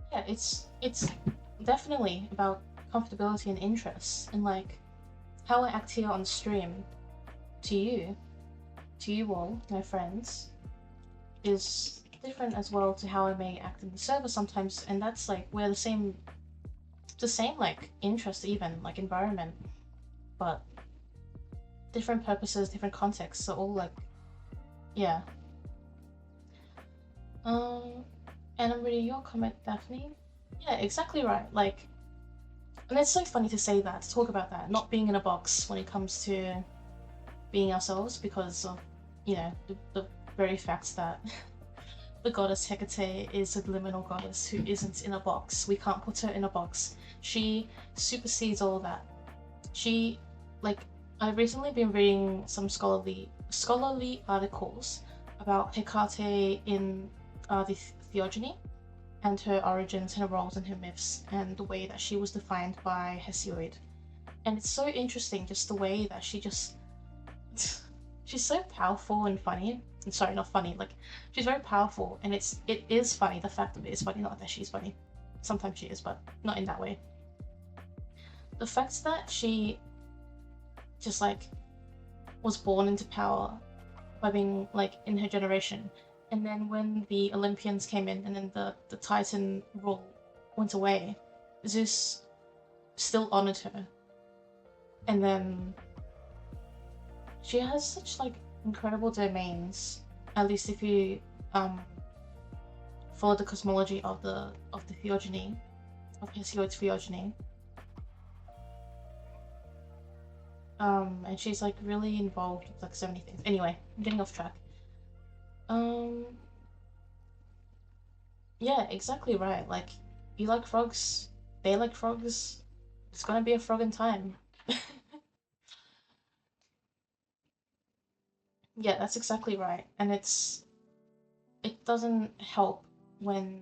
Yeah, it's definitely about comfortability and interest, and like how I act here on stream to you all, my friends, is different as well to how I may act in the server sometimes, and that's like we're the same like interest, even like environment, but different purposes, different contexts, so all like, yeah. And I'm reading your comment, Daphne. Yeah, exactly right. Like, and it's so funny to say that, to talk about that, not being in a box when it comes to being ourselves, because of, you know, the very fact that the goddess Hekate is a liminal goddess who isn't in a box. We can't put her in a box. She supersedes all that. She, like, I've recently been reading some scholarly articles about Hekate in the theogony, and her origins, her roles, and her myths, and the way that she was defined by Hesiod. And it's so interesting, just the way that she's so powerful and funny. I'm sorry, not funny. Like, she's very powerful, and it is funny. The fact of it is funny, not that she's funny. Sometimes she is, but not in that way. The fact that she just like was born into power by being like in her generation, and then when the Olympians came in, and then the Titan rule went away, Zeus still honored her, and then she has such like incredible domains. At least if you follow the cosmology of the theogony, of Hesiod's theogony. And she's like really involved with like so many things. Anyway, I'm getting off track. Yeah, exactly right. Like, you like frogs, they like frogs. It's gonna be a frog in time. Yeah, that's exactly right. And it doesn't help when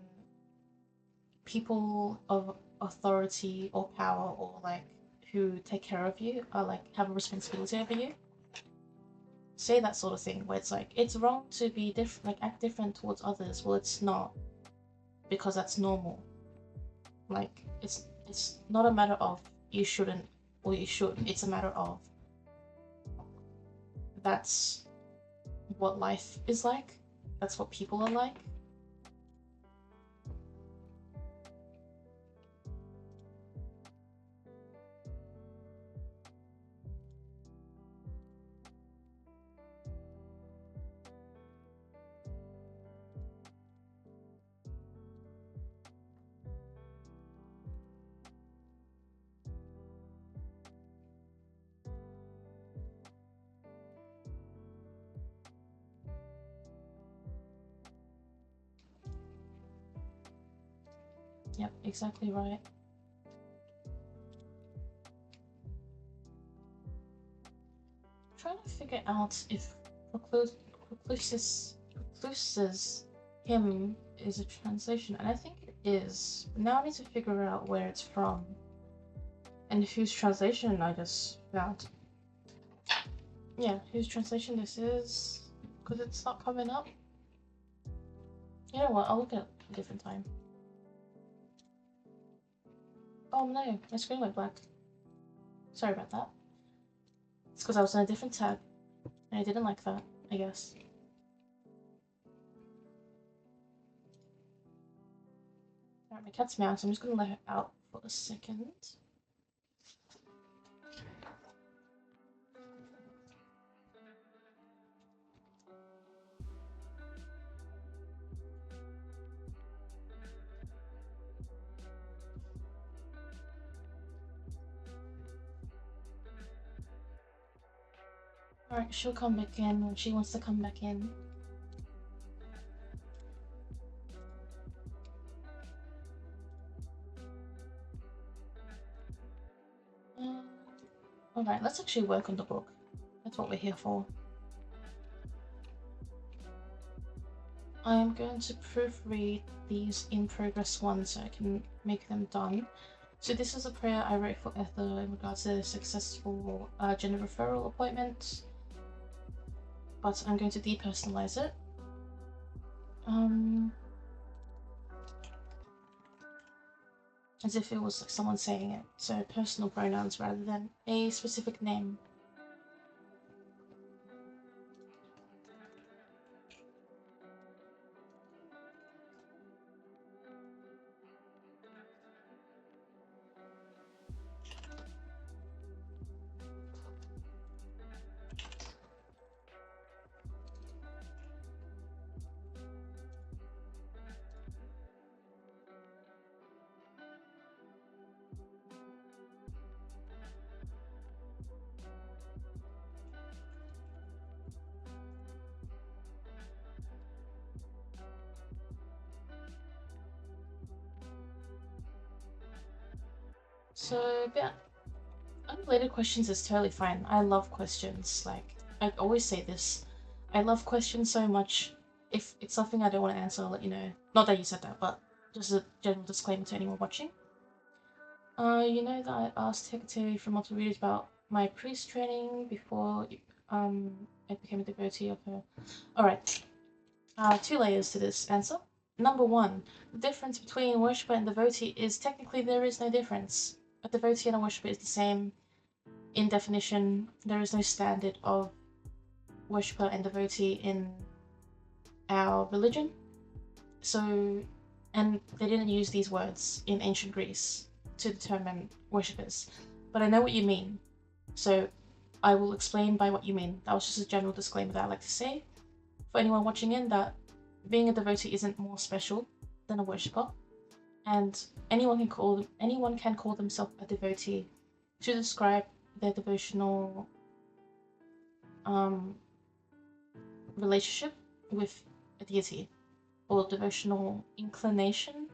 people of authority or power or like who take care of you are like have a responsibility over you. Say that sort of thing where it's like it's wrong to be different, like act different towards others. Well, it's not, because that's normal. Like it's not a matter of you shouldn't or you should. It's a matter of that's what life is like. That's what people are like. Yep, exactly right. I'm trying to figure out if Recluse's hymn is a translation, and I think it is. But now I need to figure out where it's from and whose translation I just found. Yeah, whose translation this is, because it's not coming up. You know what? I'll look at it a different time. Oh no, my screen went black. Sorry about that. It's because I was in a different tab, and I didn't like that, I guess. Alright, my cat's meowing, so I'm just gonna let her out for a second. Alright, she'll come back in when she wants to come back in. Alright, let's actually work on the book. That's what we're here for. I am going to proofread these in progress ones so I can make them done. So this is a prayer I wrote for Ether in regards to a successful gender referral appointment, but I'm going to depersonalize it. As if it was like someone saying it, so personal pronouns rather than a specific name. So, yeah, unrelated questions is totally fine. I love questions. Like, I always say this. I love questions so much. If it's something I don't want to answer, I'll let you know. Not that you said that, but just a general disclaimer to anyone watching. You know that I asked Hekate from multiple readers about my priest training before I became a devotee of her. Alright, 2 layers to this answer. Number 1, the difference between worshipper and devotee is technically there is no difference. A devotee and a worshipper is the same in definition. There is no standard of worshipper and devotee in our religion. So, and they didn't use these words in ancient Greece to determine worshippers. But I know what you mean, so I will explain by what you mean. That was just a general disclaimer that I like to say for anyone watching in, that being a devotee isn't more special than a worshipper, and anyone can call themselves a devotee to describe their devotional relationship with a deity, or devotional inclination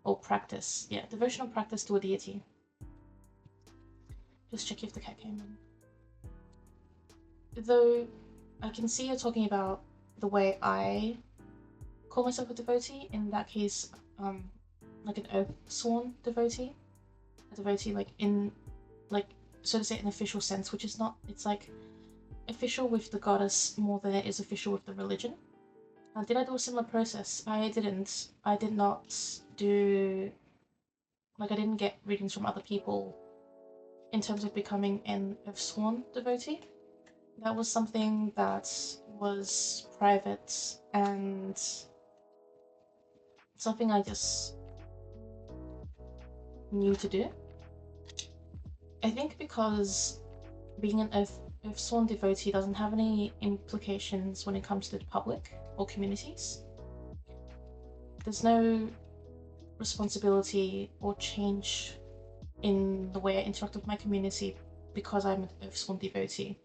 or practice. Yeah, devotional practice to a deity. Just check if the cat came in. Though I can see you're talking about the way I call myself a devotee. In that case, like an oath sworn devotee. A devotee like in, like, so to say, an official sense, which is not, it's like official with the goddess more than it is official with the religion. Did I do a similar process? I didn't. I did not do, like, I didn't get readings from other people in terms of becoming an oath sworn devotee. That was something that was private and something I just knew to do. I think because being an oath sworn devotee doesn't have any implications when it comes to the public or communities. There's no responsibility or change in the way I interact with my community because I'm an oath sworn devotee.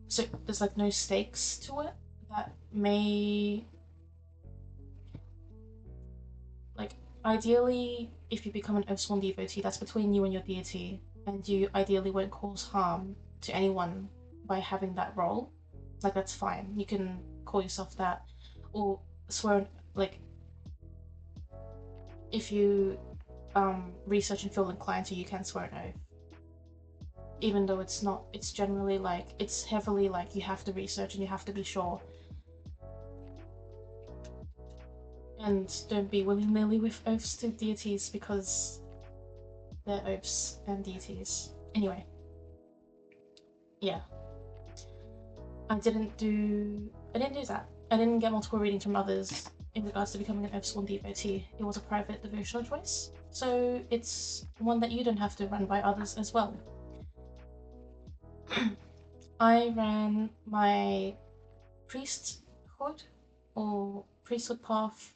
So there's like no stakes to it that may, like, ideally, if you become an oath sworn devotee, that's between you and your deity, and you ideally won't cause harm to anyone by having that role. Like, that's fine. You can call yourself that, or swear, like, if you research and feel inclined to, you can swear an oath. Even though it's not, it's generally like, it's heavily like you have to research and you have to be sure. And don't be willy-nilly with oaths to deities because they're oaths and deities. Anyway. Yeah. I didn't do that. I didn't get multiple readings from others in regards to becoming an oath sworn devotee. It was a private devotional choice. So it's one that you don't have to run by others as well. I ran my priesthood or priesthood path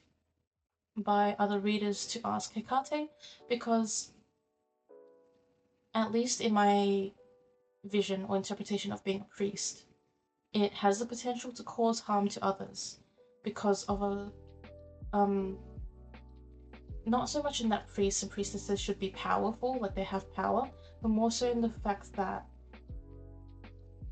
by other readers to ask Hekate, because at least in my vision or interpretation of being a priest, it has the potential to cause harm to others because of a not so much in that priests and priestesses should be powerful, like they have power, but more so in the fact that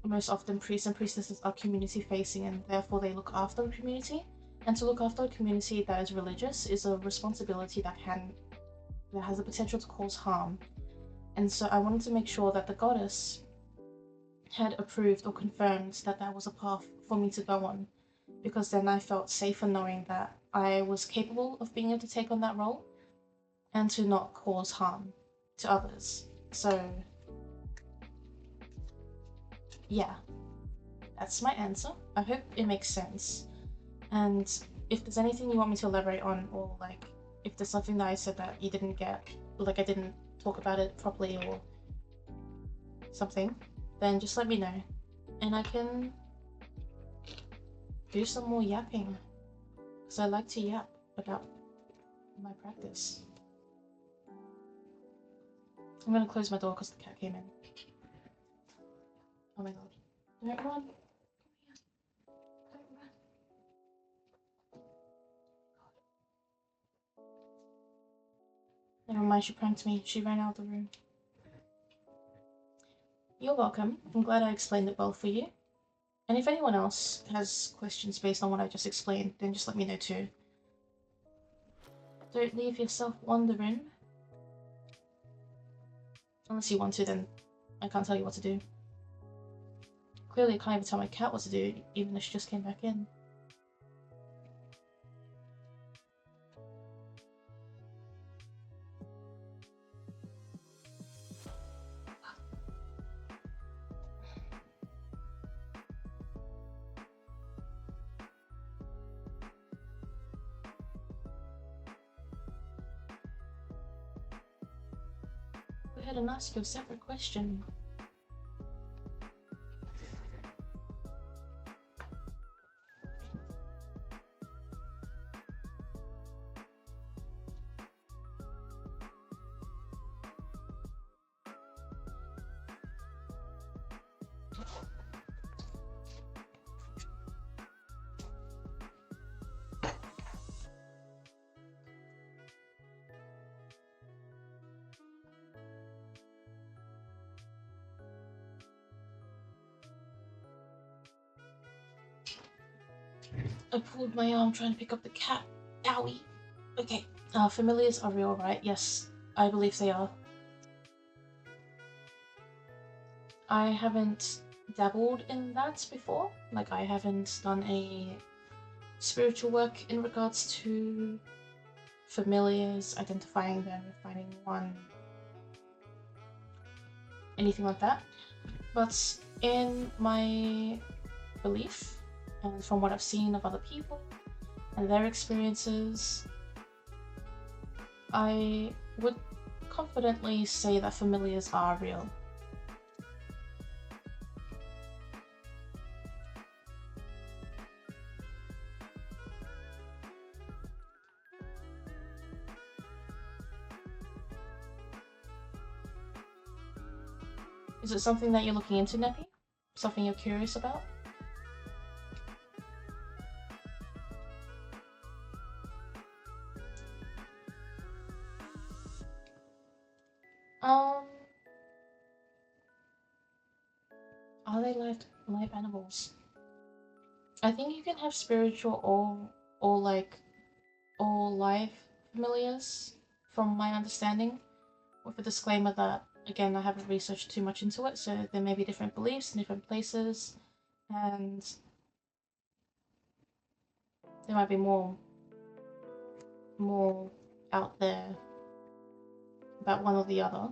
most often priests and priestesses are community facing and therefore they look after the community. And to look after a community that is religious is a responsibility that has the potential to cause harm. And so I wanted to make sure that the goddess had approved or confirmed that that was a path for me to go on, because then I felt safer knowing that I was capable of being able to take on that role and to not cause harm to others. So yeah, that's my answer. I hope it makes sense. And if there's anything you want me to elaborate on, or like if there's something that I said that you didn't get, like I didn't talk about it properly or something, then just let me know and I can do some more yapping, because I like to yap about my practice. I'm gonna close my door because the cat came in. Oh my god. Don't run! Don't run! Never mind, she pranked me. She ran out of the room. You're welcome. I'm glad I explained it well for you. And if anyone else has questions based on what I just explained, then just let me know too. Don't leave yourself wondering. Unless you want to, then I can't tell you what to do. Clearly I can't even tell my cat what to do, even though she just came back in. Go ahead and ask you a separate question. I pulled my arm trying to pick up the cat. Owie. Okay. Familiars are real, right? Yes, I believe they are. I haven't dabbled in that before. Like, I haven't done a spiritual work in regards to familiars, identifying them, finding one, anything like that. But in my belief, and from what I've seen of other people and their experiences, I would confidently say that familiars are real. Is it something that you're looking into, Neppy? Something you're curious about? Are they live animals? I think you can have spiritual or like all live familiars, from my understanding, with a disclaimer that, again, I haven't researched too much into it, so there may be different beliefs in different places, and there might be more out there about one or the other.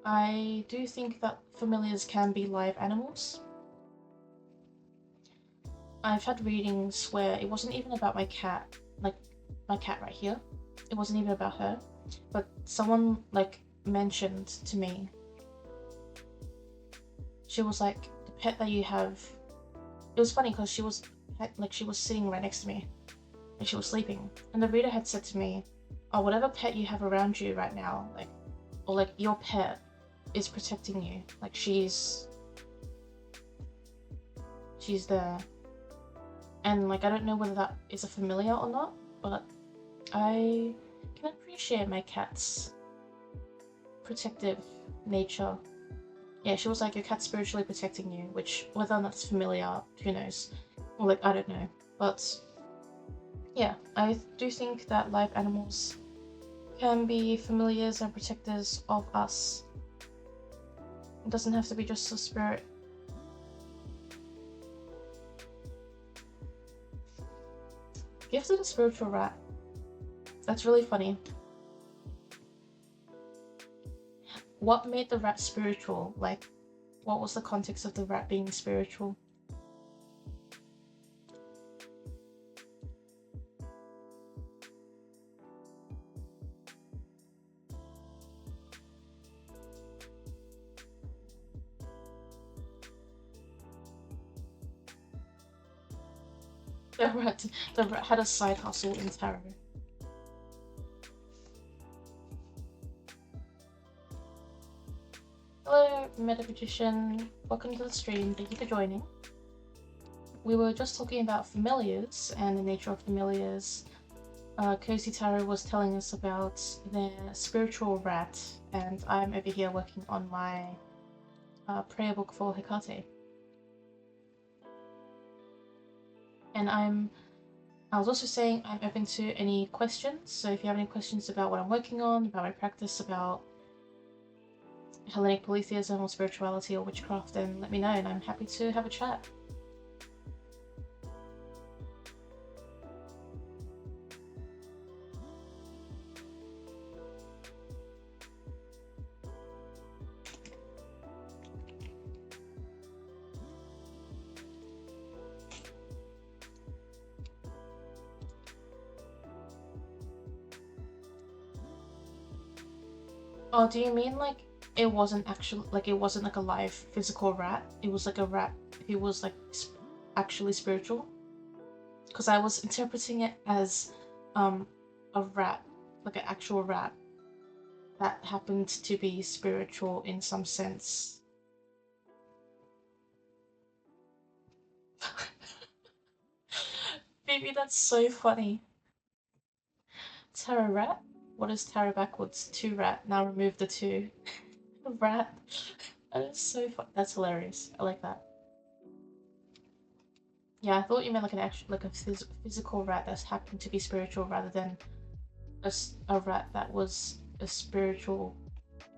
I do think that familiars can be live animals. I've had readings where it wasn't even about my cat, like my cat right here. It wasn't even about her, but someone like mentioned to me. She was like, the pet that you have. It was funny because she was sitting right next to me, and she was sleeping. And the reader had said to me, "Oh, whatever pet you have around you right now, like your pet is protecting you. Like she's there." And like, I don't know whether that is a familiar or not, but I can appreciate my cat's protective nature. Yeah, she was like, your cat's spiritually protecting you, which, whether that's familiar, who knows? Or like, I don't know. But yeah, I do think that live animals can be familiars and protectors of us. It doesn't have to be just a spirit. Gifted a spiritual rat. That's really funny. What made the rat spiritual? Like, what was the context of the rat being spiritual? The rat had a side hustle in tarot. Hello, Metaphysician. Welcome to the stream. Thank you for joining. We were just talking about familiars and the nature of familiars. Cozy Tarot was telling us about their spiritual rat, and I'm over here working on my prayer book for Hekate. And I was also saying I'm open to any questions, so if you have any questions about what I'm working on, about my practice, about Hellenic polytheism or spirituality or witchcraft, then let me know and I'm happy to have a chat. Oh, do you mean like it wasn't actually like it wasn't like a live physical rat? It was like a rat who was like actually spiritual? Because I was interpreting it as a rat, like an actual rat that happened to be spiritual in some sense. Maybe that's so funny. Tarot rat? What is tarot backwards? Two rat. Now remove the two. Rat. That is so fun. That's hilarious. I like that. Yeah, I thought you meant like an actual, like a physical rat that's happened to be spiritual rather than a rat that was a spiritual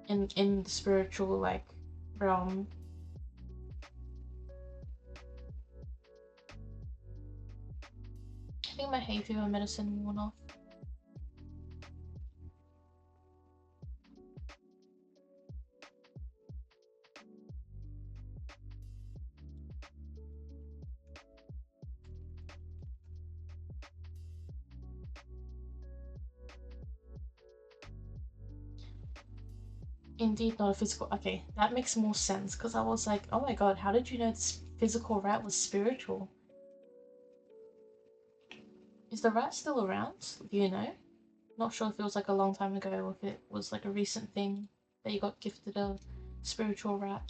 in the spiritual like realm. I think my hay fever medicine went off. Indeed, not a physical. Okay, that makes more sense because I was like, oh my god, how did you know this physical rat was spiritual? Is the rat still around? Do you know? Not sure if it was like a long time ago or if it was like a recent thing that you got gifted a spiritual rat.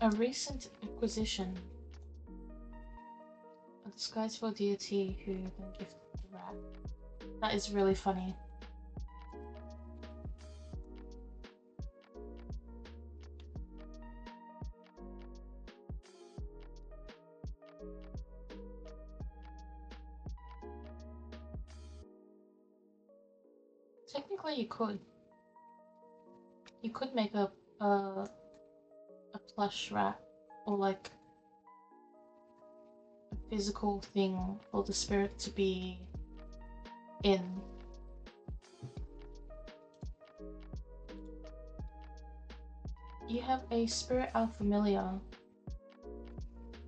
A recent acquisition. A disguiseful deity who then gifted the rat. That is really funny. Technically, you could. You could make a plush rat or like a physical thing for the spirit to be in. You have a spirit familiar.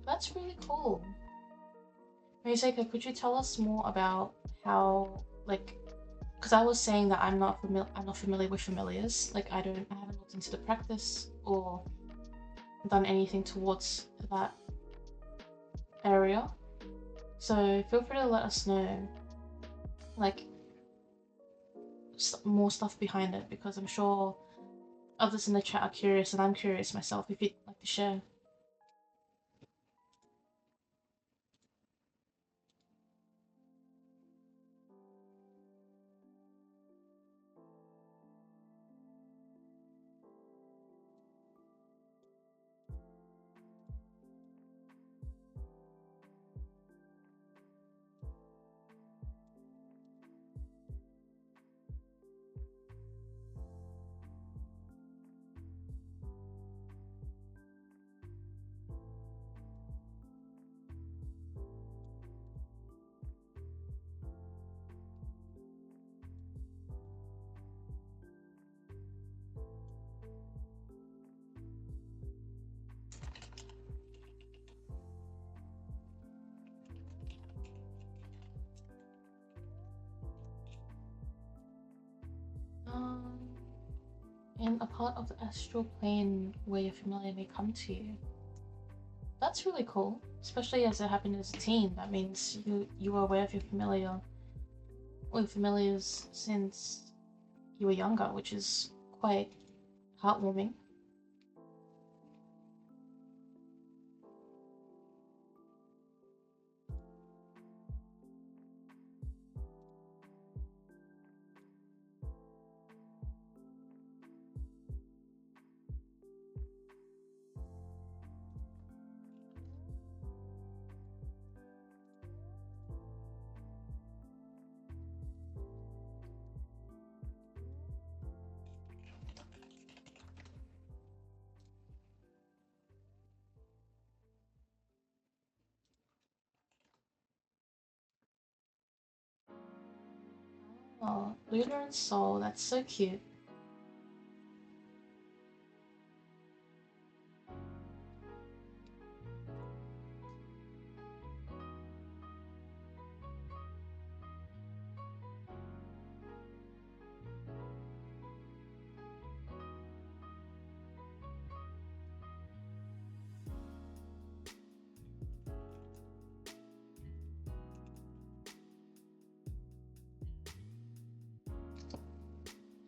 That's really cool. Miseka, could you tell us more about how, like, because I was saying that I'm not familiar with familiars. Like, I haven't looked into the practice or done anything towards that area. So feel free to let us know, like, more stuff behind it, because I'm sure others in the chat are curious, and I'm curious myself. If you'd like to share. in a part of the astral plane where your familiar may come to you. That's really cool, especially as it happened as a teen. That means you were aware of your familiar or your familiars since you were younger, which is quite heartwarming. Oh, Lunar and Soul, that's so cute.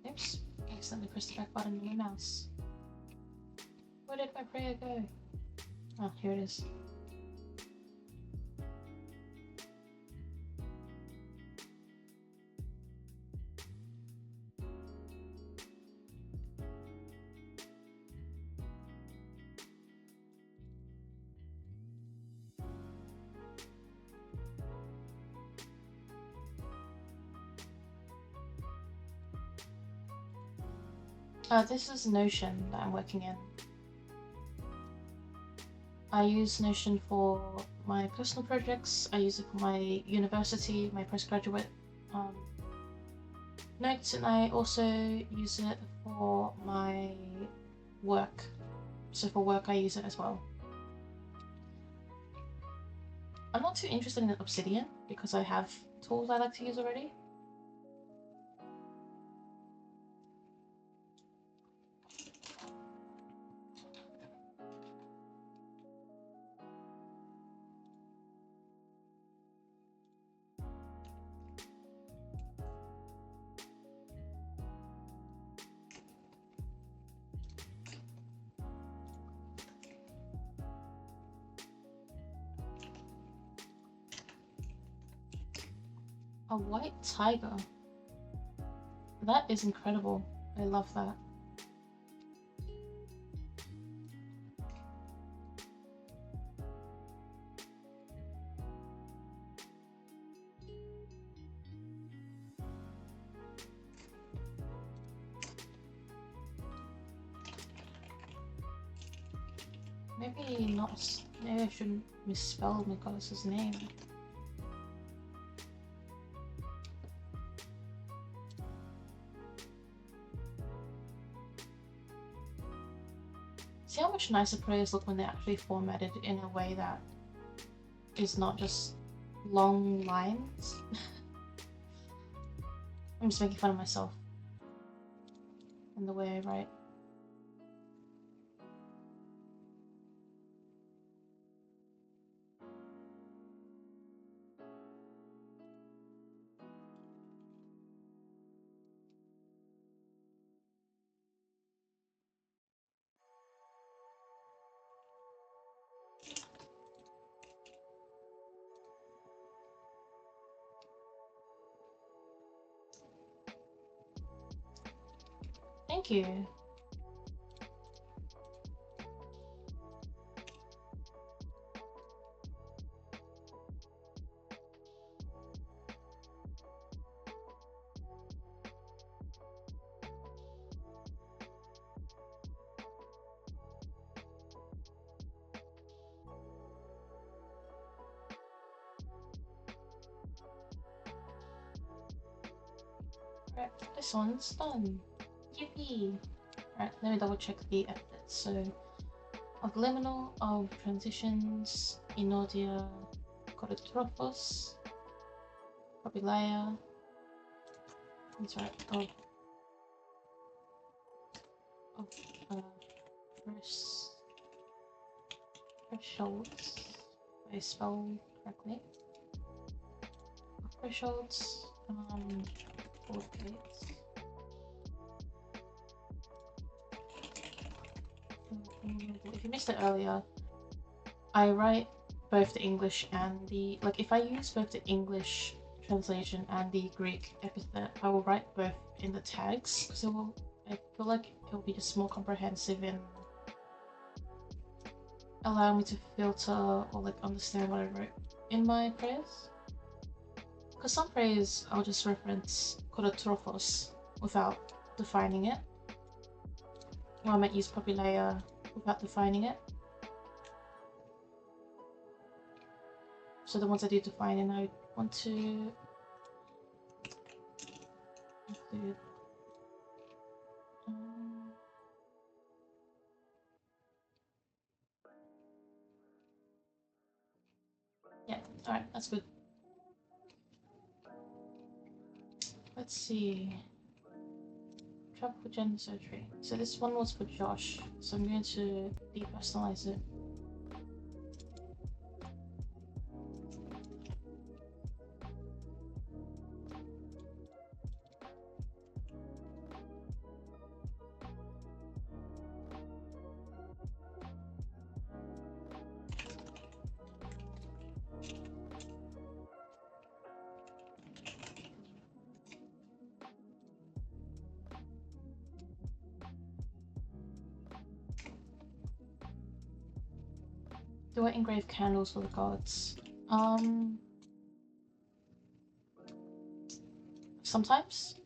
Oops, I accidentally pressed the back button on my mouse. Where did my prayer go? Oh, here it is. This is Notion that I'm working in. I use Notion for my personal projects, I use it for my university, my postgraduate notes, and I also use it for my work. So for work I use it as well. I'm not too interested in Obsidian because I have tools I like to use already. A white tiger. That is incredible. I love that. Maybe not. Maybe I shouldn't misspell my goddess's name. See how much nicer prayers look when they're actually formatted in a way that is not just long lines? I'm just making fun of myself and the way I write. Thank you. Right, this one's done. Yippee! Right, let me double check the epithets. So, of liminal, of transitions, Inodia, Corytrophos, Papilaya. That's right. Oh. of thresholds. If I spell correctly. Thresholds, board gates. If you missed it earlier, I write both the English and the, like, if I use both the English translation and the Greek epithet, I will write both in the tags, because I feel like it will be just more comprehensive and allow me to filter or like understand what I wrote in my prayers. Because some prayers I'll just reference kodotrophos without defining it, or I might use populeia without defining it. So the ones I do define, and I want to include yeah, alright, that's good. Let's see. Tropical gender surgery. So this one was for Josh, so I'm going to depersonalize it. Do I engrave candles for the gods? Sometimes.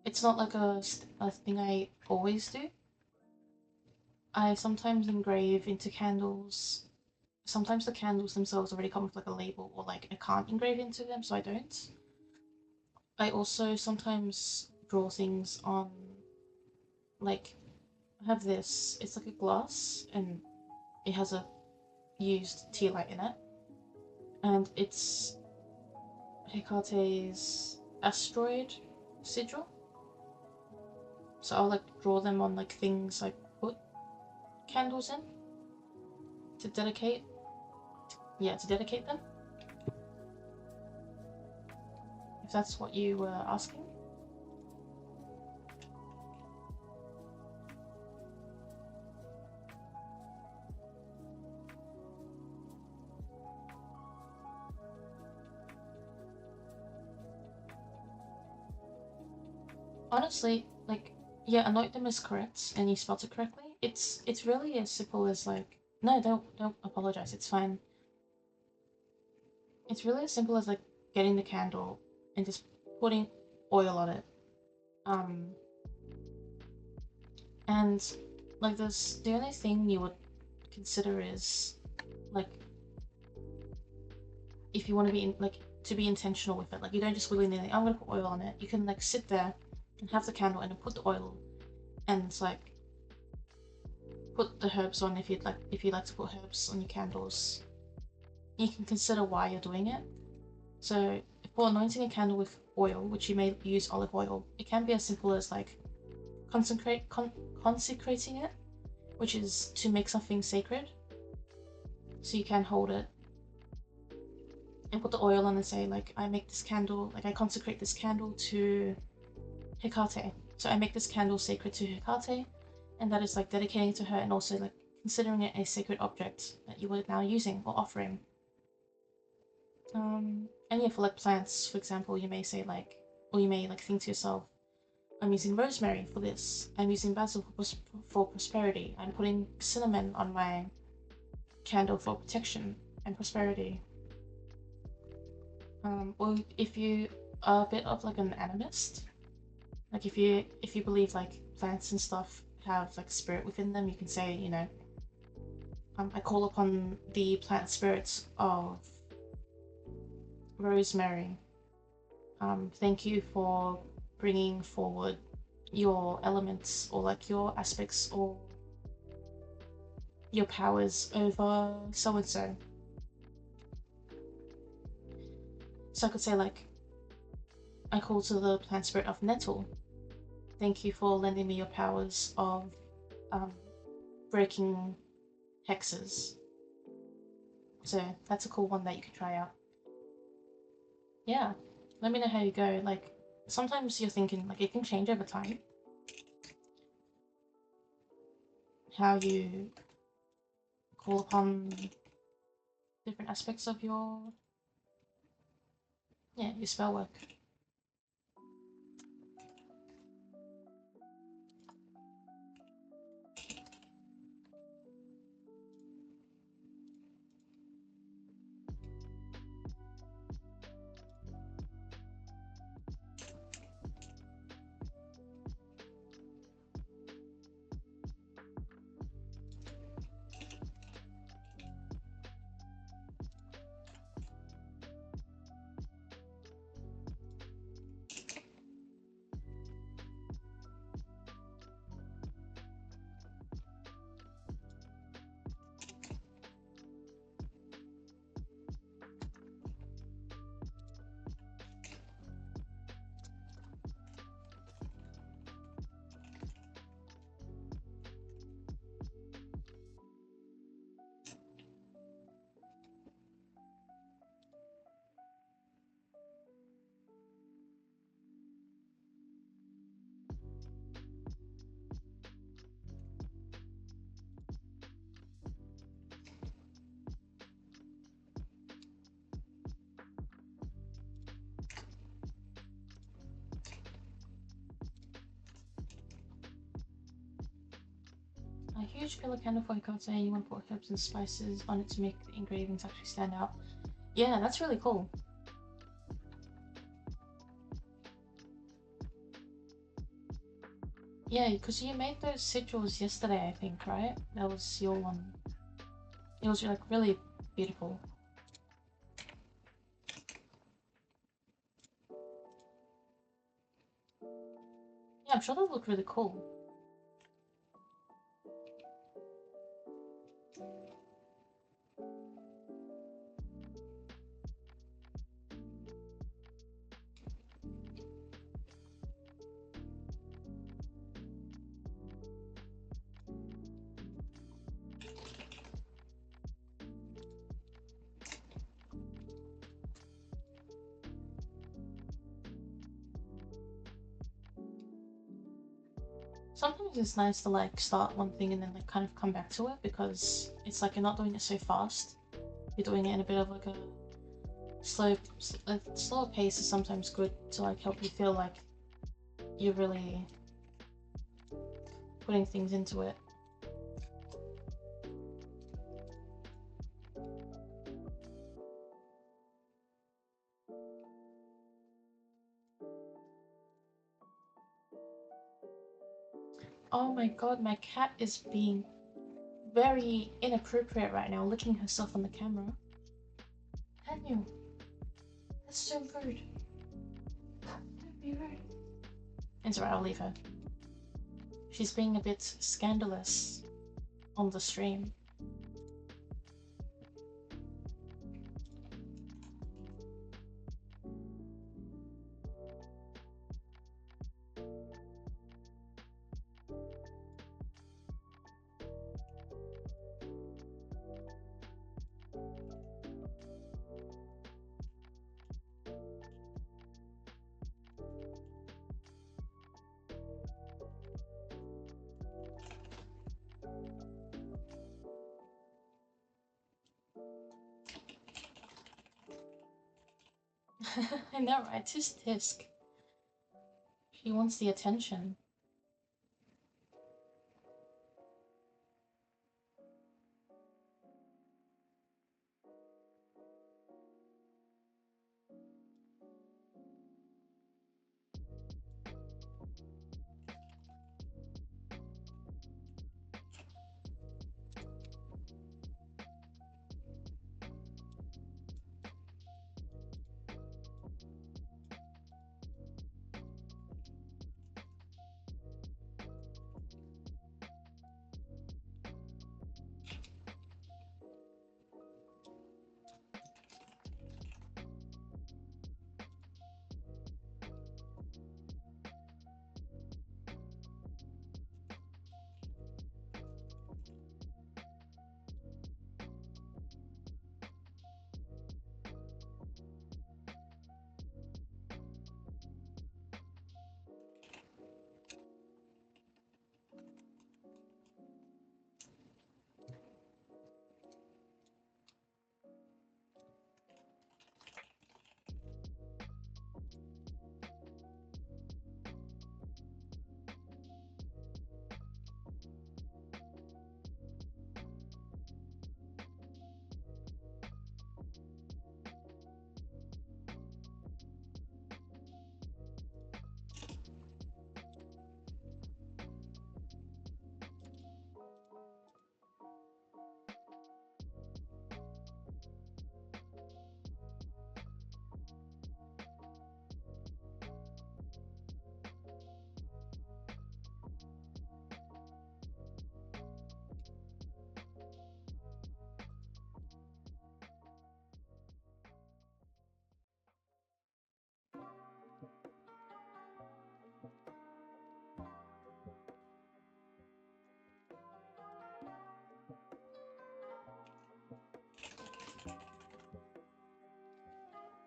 It's not like a thing I always do. I sometimes engrave into candles. Sometimes the candles themselves already come with like a label, or like I can't engrave into them, so I don't. I also sometimes draw things on, like, I have this, it's like a glass, and it has a used tea light in it, and it's Hekate's asteroid sigil. So I'll like draw them on like things I put candles in to dedicate them. If that's what you were asking. Honestly, like, yeah, anoint them is correct, and you spelled it correctly. It's really as simple as like, no, don't apologize. It's fine. It's really as simple as like getting the candle and just putting oil on it. And like this, the only thing you would consider is like, if you want to be to be intentional with it. Like, you don't just willy-nilly, I'm gonna put oil on it. You can like sit there and have the candle and then put the oil, and it's like put the herbs on if you like to put herbs on your candles. You can consider why you're doing it. So for anointing a candle with oil, which you may use olive oil, it can be as simple as like consecrating it, which is to make something sacred. So you can hold it and put the oil on and say like, I make this candle, like I consecrate this candle to Hekate. So I make this candle sacred to Hekate, and that is like dedicating to her, and also like considering it a sacred object that you are now using or offering. And yeah, for like plants, for example, you may say like, or you may like think to yourself, I'm using rosemary for this, I'm using basil for prosperity, I'm putting cinnamon on my candle for protection and prosperity. Or if you are a bit of like an animist, like if you believe like plants and stuff have like spirit within them, you can say, you know, I call upon the plant spirits of rosemary. Thank you for bringing forward your elements, or like your aspects, or your powers over so and so. So I could say like, I call to the plant spirit of nettle. Thank you for lending me your powers of um, breaking hexes. So that's a cool one that you can try out. Yeah, let me know how you go. Like, sometimes you're thinking, like, it can change over time. How you call upon different aspects of your spell work. A huge pillar candle for Hekate, and you want to put herbs and spices on it to make the engravings actually stand out. Yeah, that's really cool. Yeah, because you made those sigils yesterday, I think, right? That was your one. It was like really beautiful. Yeah, I'm sure those look really cool. Sometimes it's nice to like start one thing and then like kind of come back to it, because it's like you're not doing it so fast. You're doing it in a bit of like a slower pace is sometimes good to like help you feel like you're really putting things into it. Oh my god, my cat is being very inappropriate right now, licking herself on the camera. Daniel, that's so rude. Don't be rude. It's alright, I'll leave her. She's being a bit scandalous on the stream. I know, right? Tisk tisk. She wants the attention.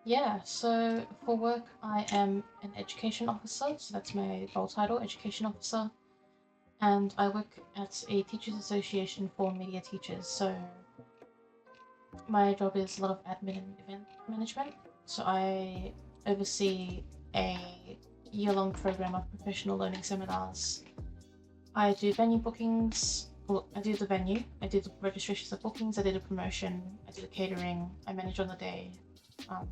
Yeah, so for work, I am an education officer, so that's my role title, education officer, and I work at a teachers association for media teachers. So my job is a lot of admin and event management. So I oversee a year-long program of professional learning seminars. I do venue bookings. Well, I do the venue. I do the registrations of bookings. I do the promotion. I do the catering. I manage on the day. Um,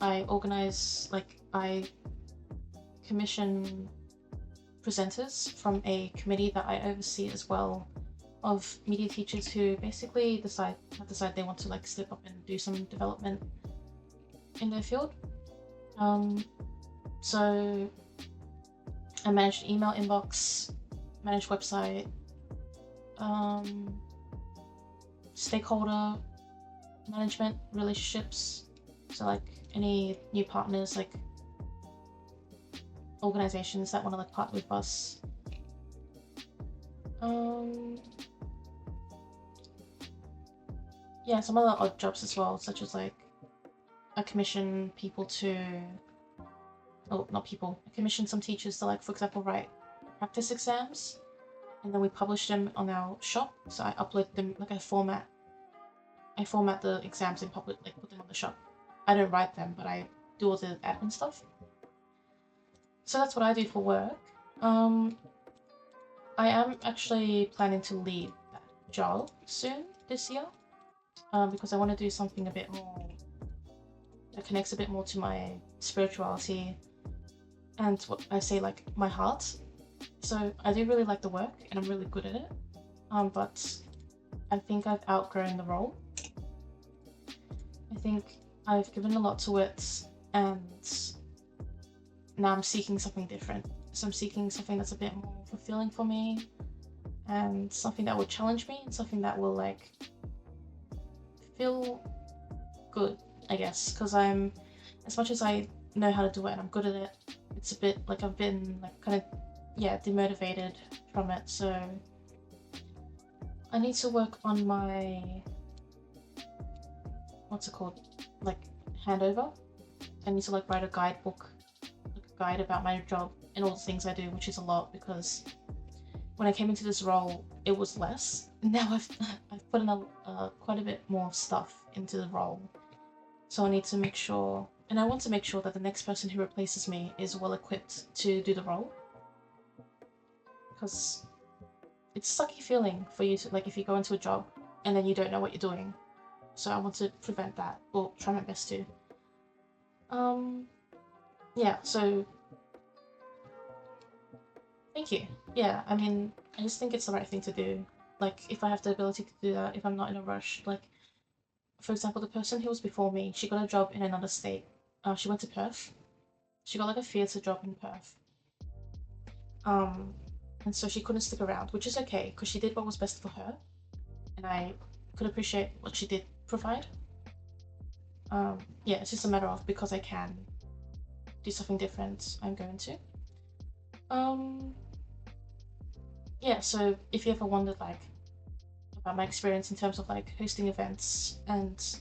I organize, I commission presenters from a committee that I oversee as well of media teachers who basically decide they want to step up and do some development in their field. So I manage the email inbox, manage website, stakeholder management, relationships. So any new partners, organizations that want to partner with us. Yeah, some other odd jobs as well, such as I commission people to, oh, not people, I commission some teachers to for example, write practice exams, and then we publish them on our shop. So I upload them, I format the exams and put them on the shop. I don't write them, but I do all the admin stuff. So that's what I do for work. I am actually planning to leave that job soon this year, because I want to do something a bit more that connects a bit more to my spirituality and what I say, my heart. So I do really like the work and I'm really good at it, but I think I've outgrown the role. I think I've given a lot to it, and now I'm seeking something different. So I'm seeking something that's a bit more fulfilling for me, and something that will challenge me, and something that will feel good, I guess, because I'm, as much as I know how to do it and I'm good at it, it's a bit I've been kind of, yeah, demotivated from it. So I need to work on my, what's it called, handover. I need to write a guidebook, a guide about my job and all the things I do, which is a lot, because when I came into this role it was less. Now I've put in quite a bit more stuff into the role. So I need to make sure, and I want to make sure that the next person who replaces me is well equipped to do the role. Because it's a sucky feeling for you to, if you go into a job and then you don't know what you're doing. So I want to prevent that, or try my best to. Yeah, so thank you. Yeah, I mean, I just think it's the right thing to do. If I have the ability to do that, if I'm not in a rush. For example, the person who was before me, she got a job in another state. She went to Perth. She got a theatre job in Perth. And so she couldn't stick around, which is okay, because she did what was best for her, and I could appreciate what she did provide. Yeah, it's just a matter of, because I can do something different, I'm going to. Yeah, so if you ever wondered about my experience in terms of hosting events and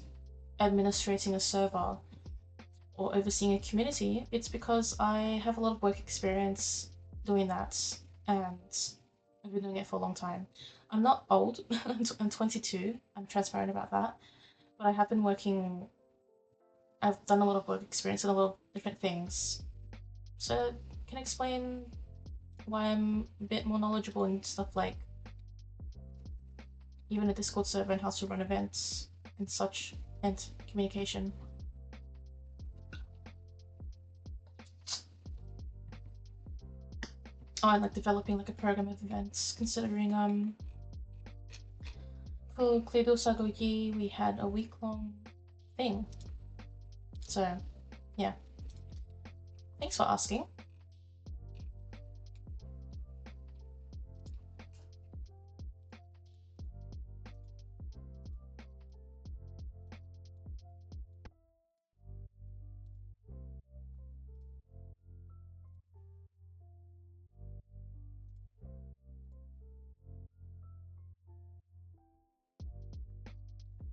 administrating a server or overseeing a community, it's because I have a lot of work experience doing that, and I've been doing it for a long time. I'm not old, I'm 22, I'm transparent about that, but I have been working, I've done a lot of work experience and a lot of different things. So can I explain why I'm a bit more knowledgeable in stuff even a Discord server and how to run events and such, and communication. Oh, and developing a program of events, considering for Kledo Sagogi we had a week-long thing. So yeah. Thanks for asking.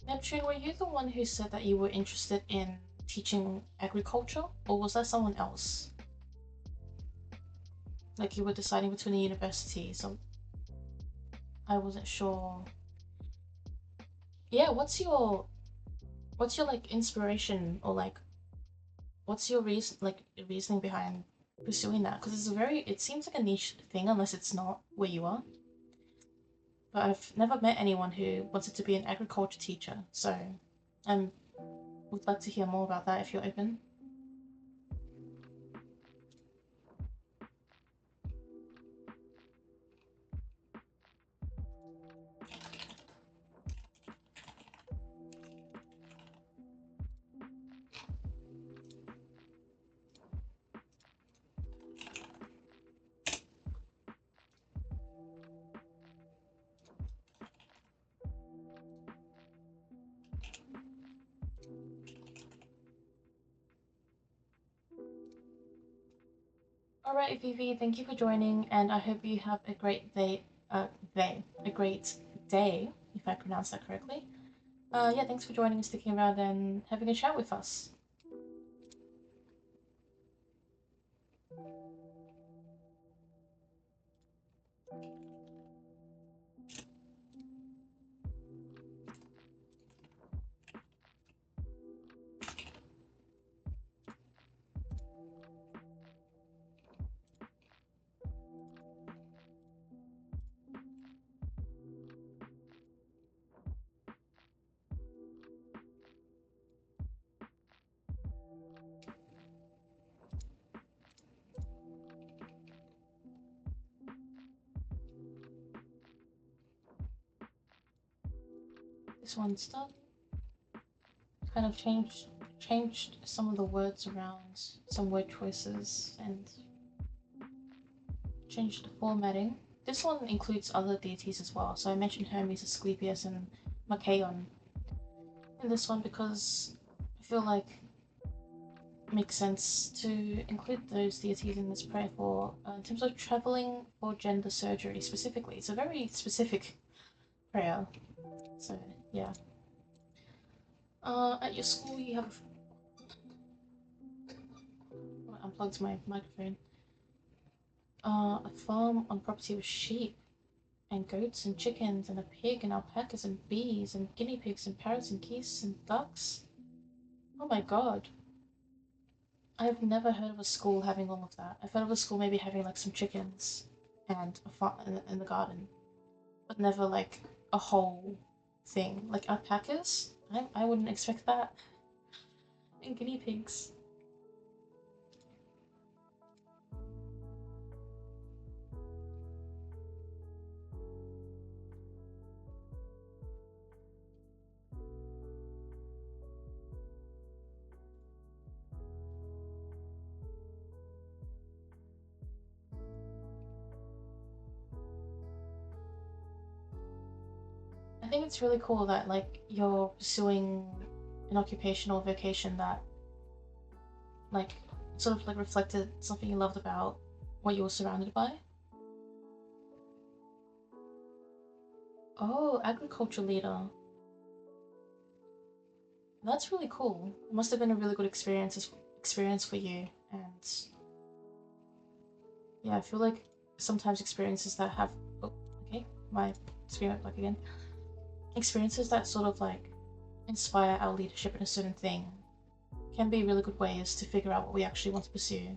Neptune, were you the one who said that you were interested in teaching agriculture, or was that someone else? Like you were deciding between a university, so I wasn't sure. Yeah, what's your like inspiration, or like what's your reasoning behind pursuing that? Because it seems like a niche thing unless it's not where you are. But I've never met anyone who wanted to be an agriculture teacher, so I would like to hear more about that if you're open. Alright, Vivi, thank you for joining, and I hope you have a great a great day, if I pronounced that correctly. Yeah, thanks for joining and sticking around and having a chat with us. This one's done. Kind of changed some of the words around, some word choices, and changed the formatting. This one includes other deities as well, so I mentioned Hermes, Asclepius, and Machaon in this one because I feel like it makes sense to include those deities in this prayer for in terms of traveling for gender surgery specifically. It's a very specific prayer, so yeah. At your school, you have. I unplugged my microphone. A farm on property with sheep and goats and chickens and a pig and alpacas and bees and guinea pigs and parrots and geese and ducks. Oh my god. I've never heard of a school having all of that. I've heard of a school maybe having like some chickens and a farm in the garden, but never like a whole thing. Like alpacas? I wouldn't expect that. And guinea pigs. I think it's really cool that like you're pursuing an occupational vocation that like sort of like reflected something you loved about what you were surrounded by. Oh, agriculture leader. That's really cool. It must have been a really good experience for you. And yeah, I feel like sometimes experiences that have oh, okay, my screen went black again. Experiences that sort of like inspire our leadership in a certain thing can be really good ways to figure out what we actually want to pursue.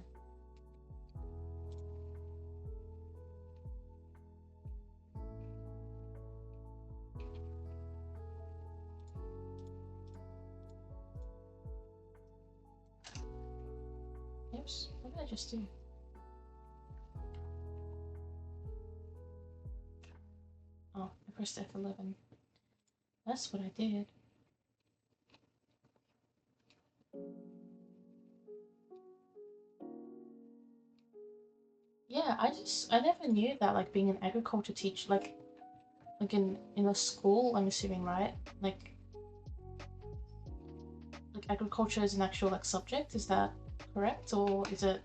Oops, what did I just do? Oh, I pressed F11. That's what I did. Yeah, I never knew that like being an agriculture teacher like in a school, I'm assuming, right? Like agriculture is an actual like subject, is that correct? Or is it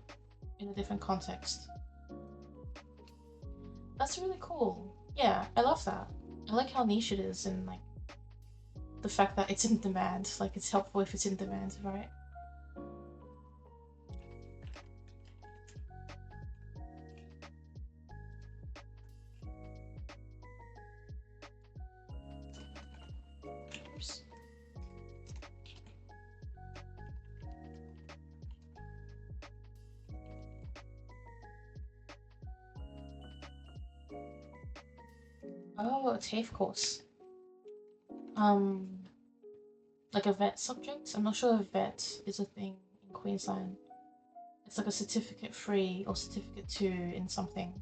in a different context? That's really cool. Yeah, I love that. I like how niche it is and like the fact that it's in demand. Like, it's helpful if it's in demand, right? Oops. Oh, a TAFE course. Like a vet subject? I'm not sure if vet is a thing in Queensland. It's like a certificate 3 or certificate 2 in something.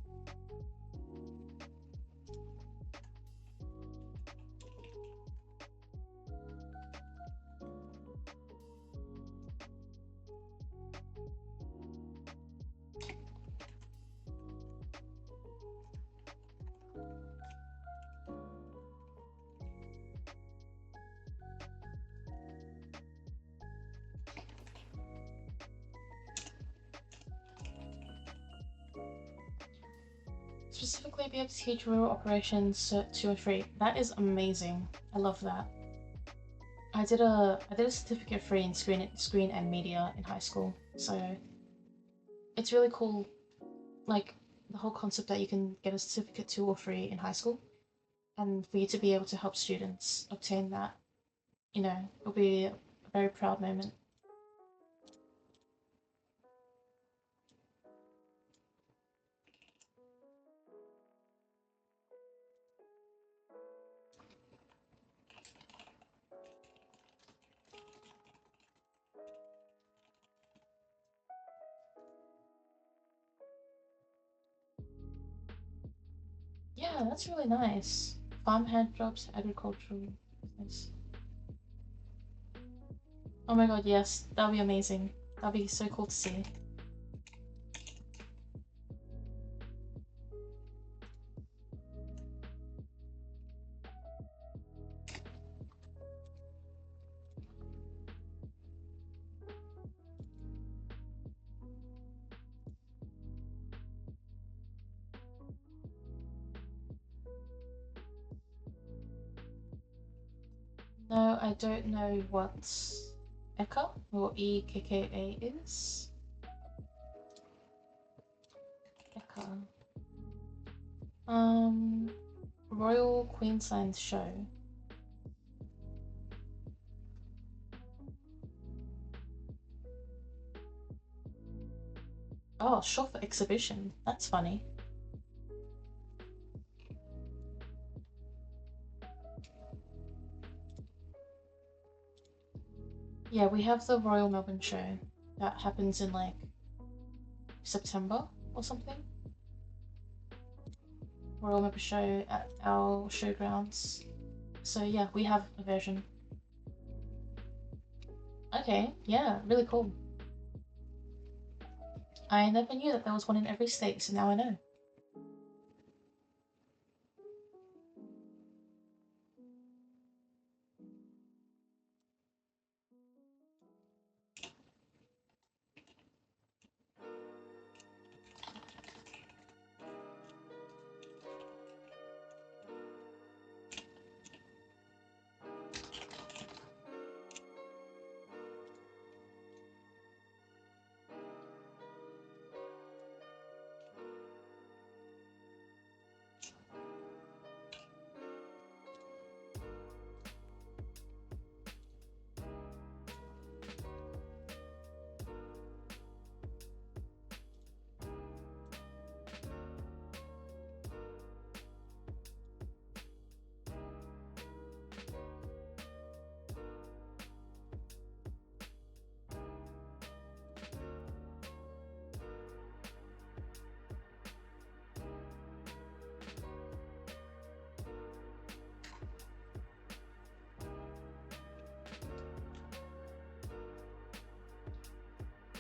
Specifically be able to teach rural operations Cert 2 and 3. That is amazing. I love that. I did a certificate 3 in screen and media in high school, so it's really cool, like the whole concept that you can get a certificate 2 or 3 in high school, and for you to be able to help students obtain that, you know, it'll be a very proud moment. Yeah, that's really nice. Farmhand jobs, agricultural business. Oh my god, yes, that'll be amazing. That'll be so cool to see. No, I don't know what Eka or EKKA is. Eka. Royal Queensland Show. Oh, shop exhibition. That's funny. Yeah, we have the Royal Melbourne Show. That happens in like September or something. Royal Melbourne Show at our showgrounds. So yeah, we have a version. Okay, yeah, really cool. I never knew that there was one in every state, so now I know.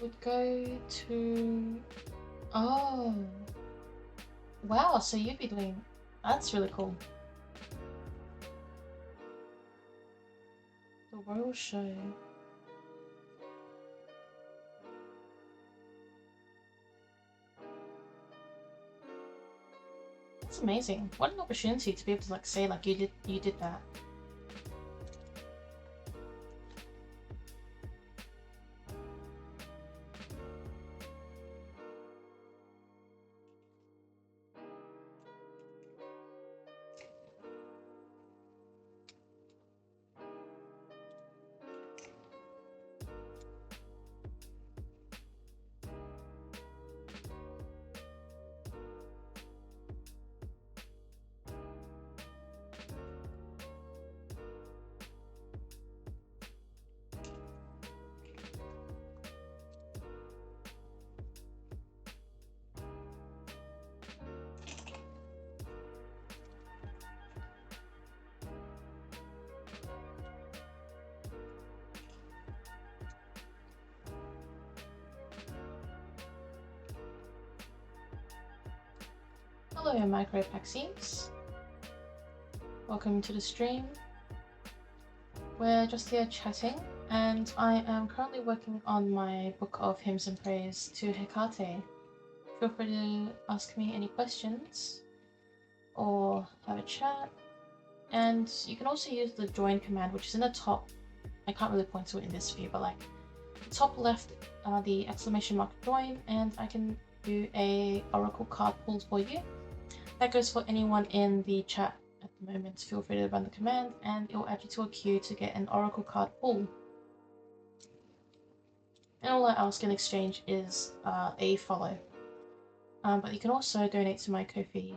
Would go to... Oh. Wow, so you'd be doing... That's really cool. The Royal Show. That's amazing. What an opportunity to be able to like say like you did that. Hello, Micropaxies. Welcome to the stream. We're just here chatting, and I am currently working on my book of hymns and praise to Hekate. Feel free to ask me any questions or have a chat. And you can also use the join command, which is in the top. I can't really point to it in this view, but like top left, the exclamation mark join, and I can do a oracle card pull for you. That goes for anyone in the chat at the moment. Feel free to run the command, and it will add you to a queue to get an oracle card pull. And all I ask in exchange is a follow. But you can also donate to my Ko-fi.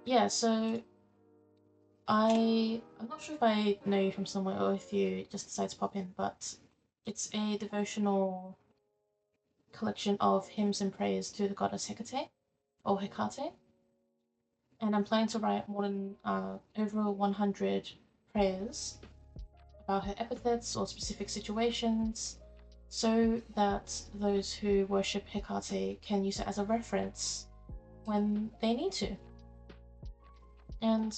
Yeah, so I'm not sure if I know you from somewhere or if you just decide to pop in, but it's a devotional collection of hymns and prayers to the goddess Hekate, or Hekate. And I'm planning to write more than over 100 prayers about her epithets or specific situations, so that those who worship Hekate can use it as a reference when they need to. And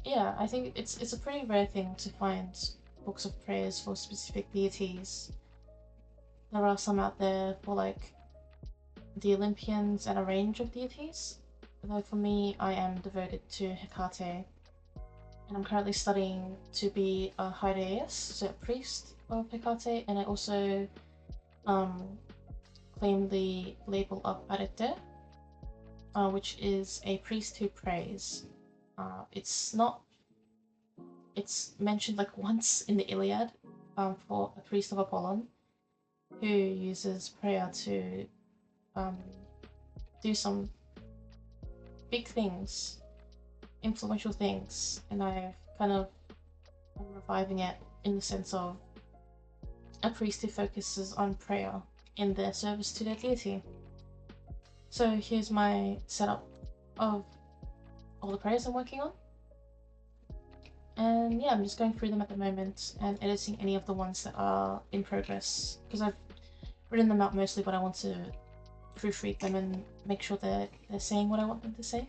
yeah, I think it's a pretty rare thing to find books of prayers for specific deities. There are some out there for like the Olympians and a range of deities, though for me I am devoted to Hekate, and I'm currently studying to be a high deus, so a priest of Hekate, and I also claim the label of arete, which is a priest who prays. It's mentioned like once in the Iliad for a priest of Apollon who uses prayer to do some big things, influential things, and I'm reviving it in the sense of a priest who focuses on prayer in their service to their deity. So here's my setup of all the prayers I'm working on. And yeah, I'm just going through them at the moment and editing any of the ones that are in progress, because I've written them out mostly, but I want to proofread them and make sure they're saying what I want them to say.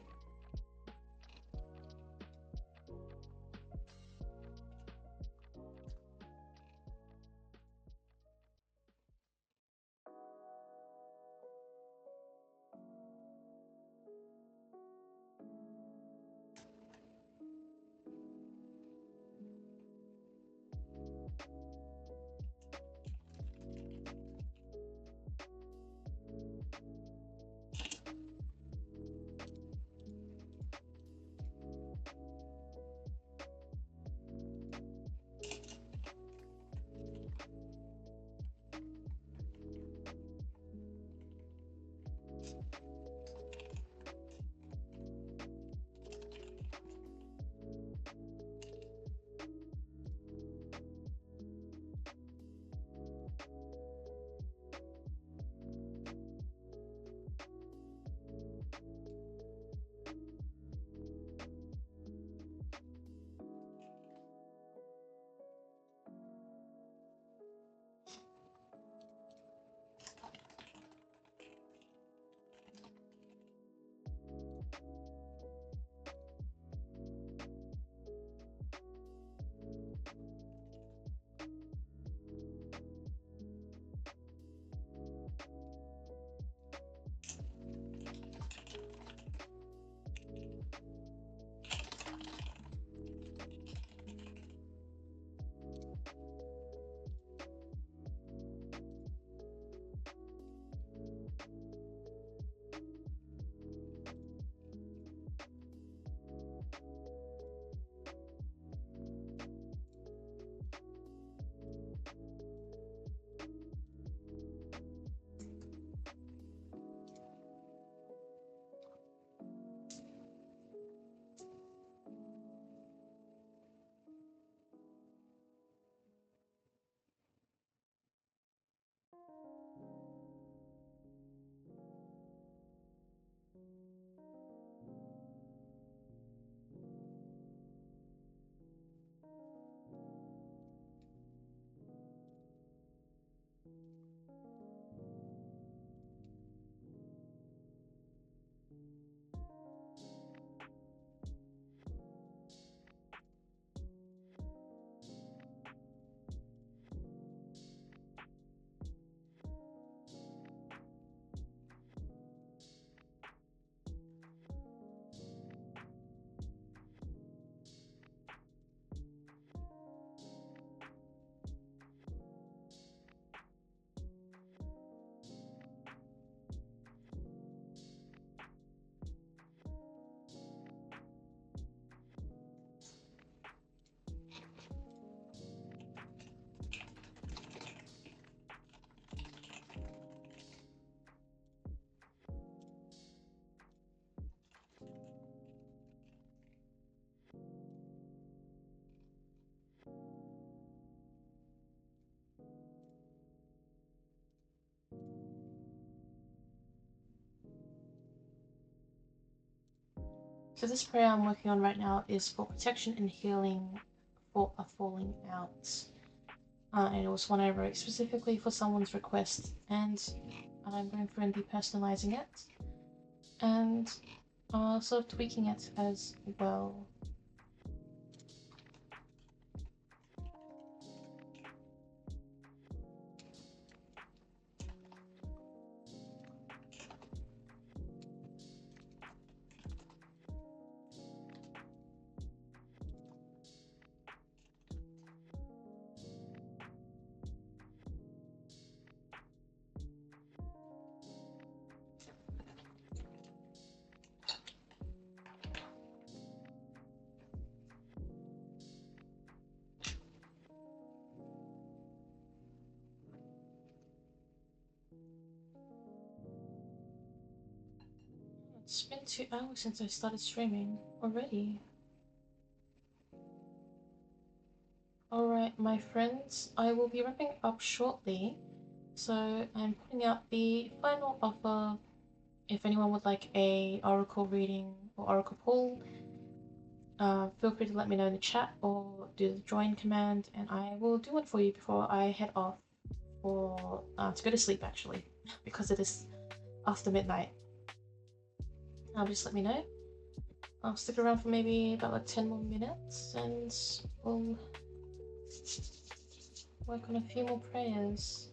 So this prayer I'm working on right now is for protection and healing for a falling out. And it was one I wrote specifically for someone's request, and I'm going through and depersonalizing it, and sort of tweaking it as well. It's been 2 hours since I started streaming already. Alright, my friends, I will be wrapping up shortly, so I'm putting out the final offer. If anyone would like a oracle reading or oracle pull, feel free to let me know in the chat or do the join command, and I will do one for you before I head off for to go to sleep actually, because it is after midnight. Just let me know. I'll stick around for maybe about like 10 more minutes, and we'll work on a few more prayers.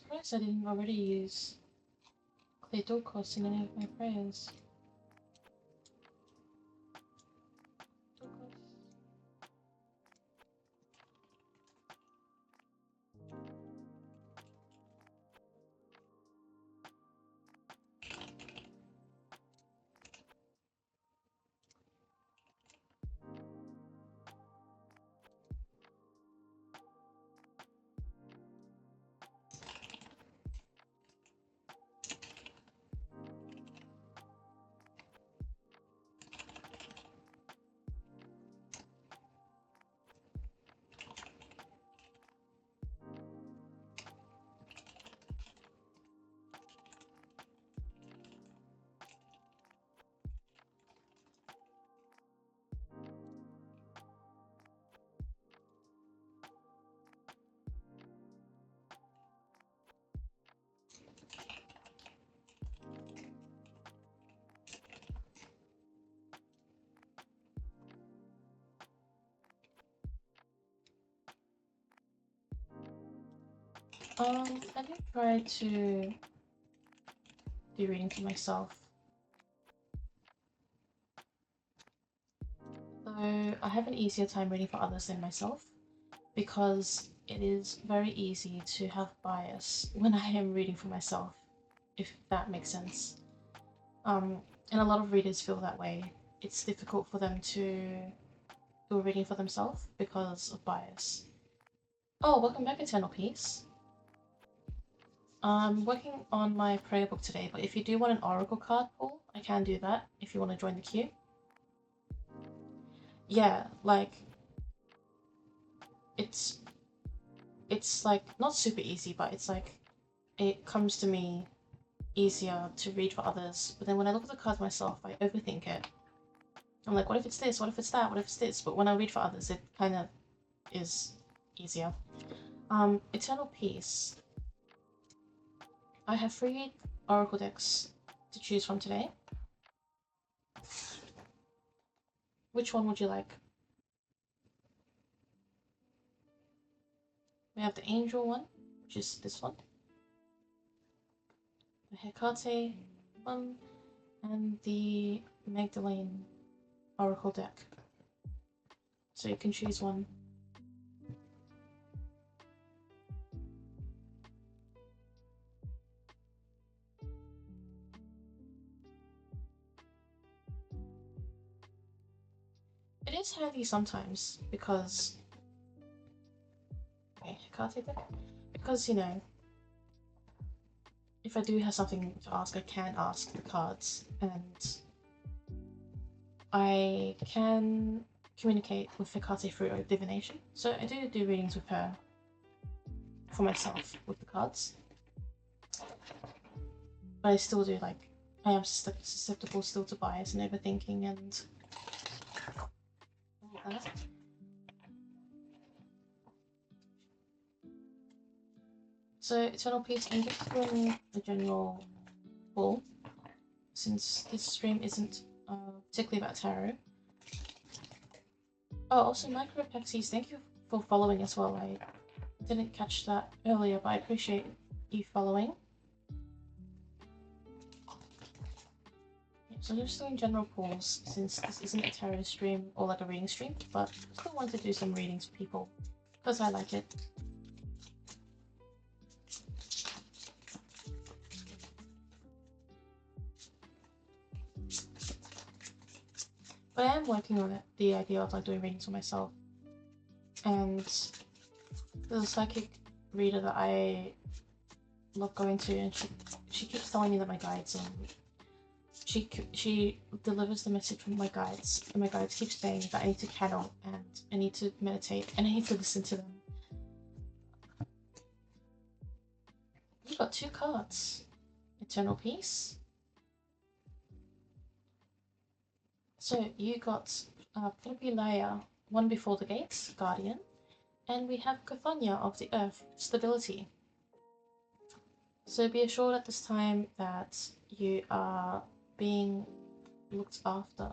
Surprised I didn't already use Clear Dorcos in any of my prayers. Dorcos. I did try to do reading for myself. Though I have an easier time reading for others than myself, because it is very easy to have bias when I am reading for myself, if that makes sense. And a lot of readers feel that way. It's difficult for them to do a reading for themselves because of bias. Oh, welcome back, Eternal Peace. I'm working on my prayer book today, but if you do want an oracle card pull, I can do that if you want to join the queue. Yeah, like it's like not super easy, but it's like it comes to me easier to read for others. But then when I look at the cards myself, I overthink it. I'm like, what if it's this? What if it's that? What if it's this? But when I read for others, it kind of is easier. Eternal Peace. I have 3 oracle decks to choose from today. Which one would you like? We have the angel one, which is this one. The Hekate one, and the Magdalene oracle deck. So you can choose one. It is heavy sometimes because Hekate deck? Because, you know, if I do have something to ask, I can ask the cards, and I can communicate with Hekate through divination. So I do readings with her for myself with the cards. But I still do, like, I am susceptible still to bias and overthinking and all that. So Eternal Peace, I'm just doing a general pull, since this stream isn't particularly about tarot. Oh, also Micropexies, thank you for following as well. I didn't catch that earlier, but I appreciate you following. So I'm just doing general pulls, since this isn't a tarot stream or like a reading stream, but I still wanted to do some readings for people, because I like it. But I am working on it, the idea of like doing readings for myself. And there's a psychic reader that I love going to, and she keeps telling me that my guides she delivers the message from my guides, and my guides keep saying that I need to channel and I need to meditate and I need to listen to them. You got 2 cards. Eternal Peace. So you got Philippilaya, One Before the Gates, Guardian, and we have Cthulhu of the Earth, Stability. So be assured at this time that you are being looked after.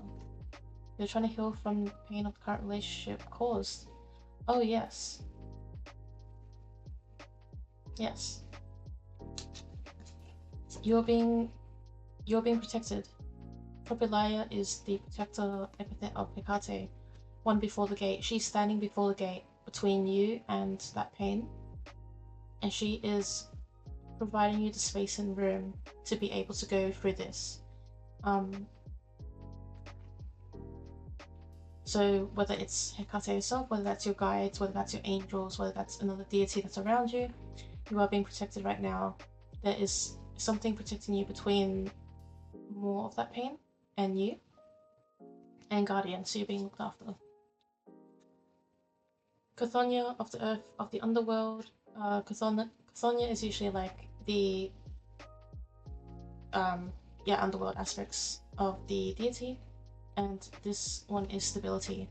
You're trying to heal from the pain of the current relationship caused. Oh yes. Yes. You're being protected. Propylaea is the protector epithet of Hekate, one before the gate. She's standing before the gate between you and that pain, and she is providing you the space and room to be able to go through this. So whether it's Hekate herself, whether that's your guides, whether that's your angels, whether that's another deity that's around you, you are being protected right now. There is something protecting you between more of that pain and you, and Guardian, so you're being looked after. Chthoniya of the earth, of the underworld. Chthoniya is usually like the underworld aspects of the deity, and this one is stability.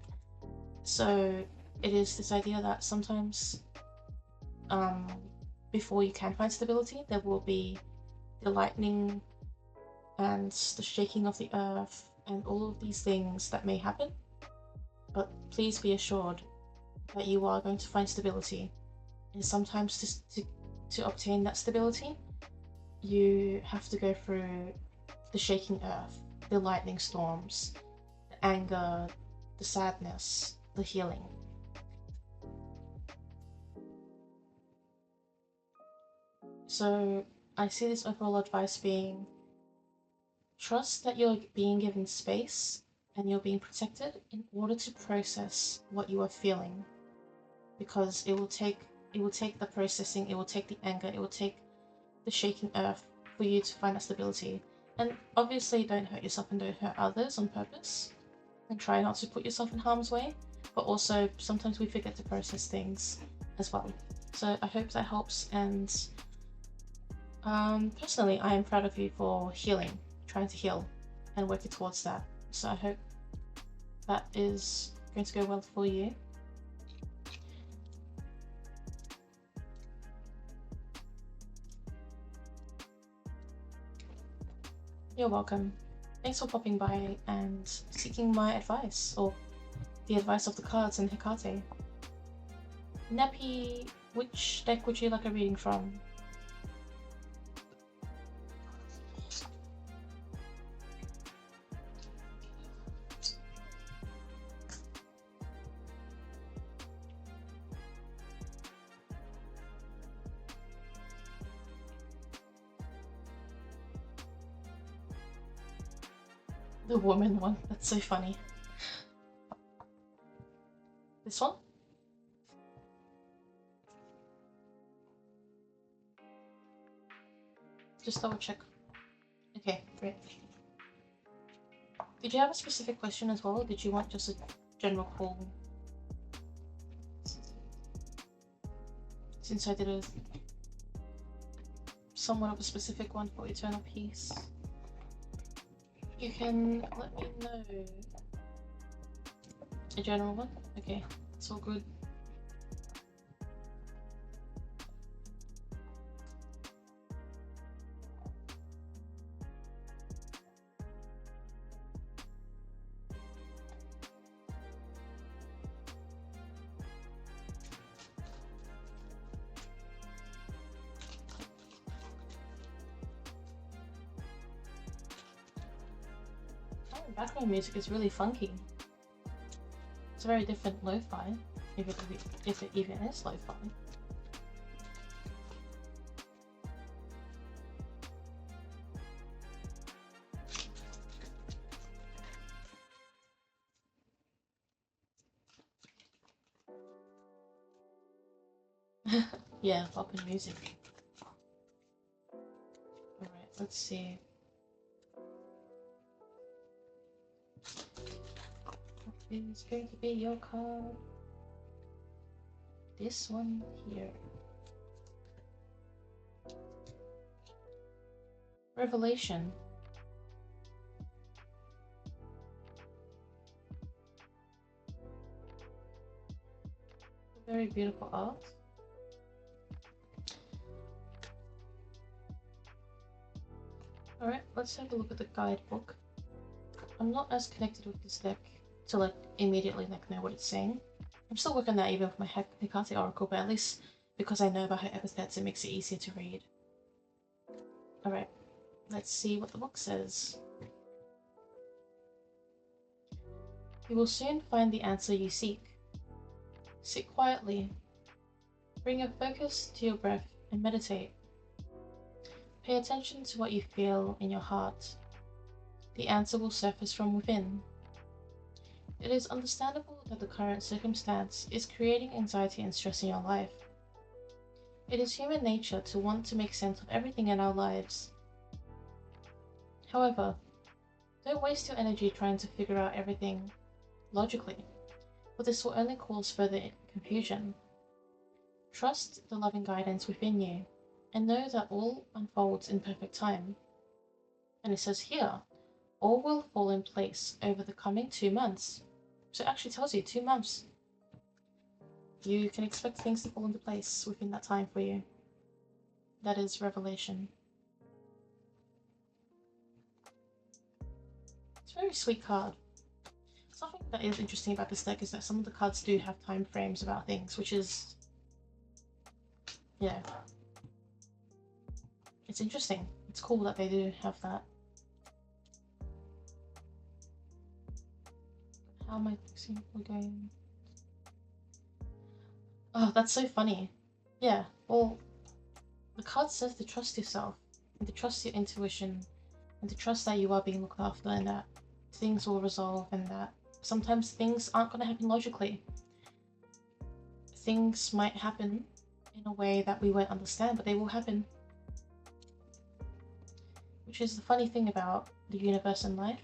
So it is this idea that sometimes before you can find stability, there will be the lightning and the shaking of the earth and all of these things that may happen. But please be assured that you are going to find stability. And sometimes to obtain that stability, you have to go through the shaking earth, the lightning storms, the anger, the sadness, the healing. So I see this overall advice being, trust that you're being given space and you're being protected in order to process what you are feeling, because it will take the processing, it will take the anger, it will take the shaking earth for you to find that stability. And obviously don't hurt yourself and don't hurt others on purpose, and try not to put yourself in harm's way, but also sometimes we forget to process things as well. So I hope that helps, and personally I am proud of you for healing, trying to heal and working towards that. So I hope that is going to go well for you. You're welcome. Thanks for popping by and seeking my advice, or the advice of the cards in Hekate. Nappy, which deck would you like a reading from? The woman one, that's so funny. This one? Just double check. Okay, great. Did you have a specific question as well, or did you want just a general call? Since I did a somewhat of a specific one for Eternal Peace, you can let me know. A general one? Okay, it's all good. Background music is really funky. It's a very different lo-fi, if it even is lo-fi. Yeah, poppin' music. Alright, let's see. Is going to be your card. This one here. Revelation. Very beautiful art. Alright, let's have a look at the guidebook. I'm not as connected with this deck to like immediately like know what it's saying. I'm still working on that even with my Hekate Oracle, but at least because I know about her epithets, it makes it easier to read. Alright, Let's see what the book says. You will soon find the answer you seek. Sit quietly. Bring your focus to your breath and meditate. Pay attention to what you feel in your heart. The answer will surface from within. It is understandable that the current circumstance is creating anxiety and stress in your life. It is human nature to want to make sense of everything in our lives. However, don't waste your energy trying to figure out everything logically, for this will only cause further confusion. Trust the loving guidance within you, and know that all unfolds in perfect time. And it says here, all will fall in place over the coming 2 months. So it actually tells you 2 months. You can expect things to fall into place within that time for you. That is revelation. It's a very sweet card. Something that is interesting about this deck is that some of the cards do have time frames about things, which is, yeah, it's interesting. It's cool that they do have that. How am I fixing? We're going. Oh, that's so funny. Yeah, well, the card says to trust yourself, and to trust your intuition, and to trust that you are being looked after, and that things will resolve, and that sometimes things aren't going to happen logically. Things might happen in a way that we won't understand, but they will happen. Which is the funny thing about the universe and life.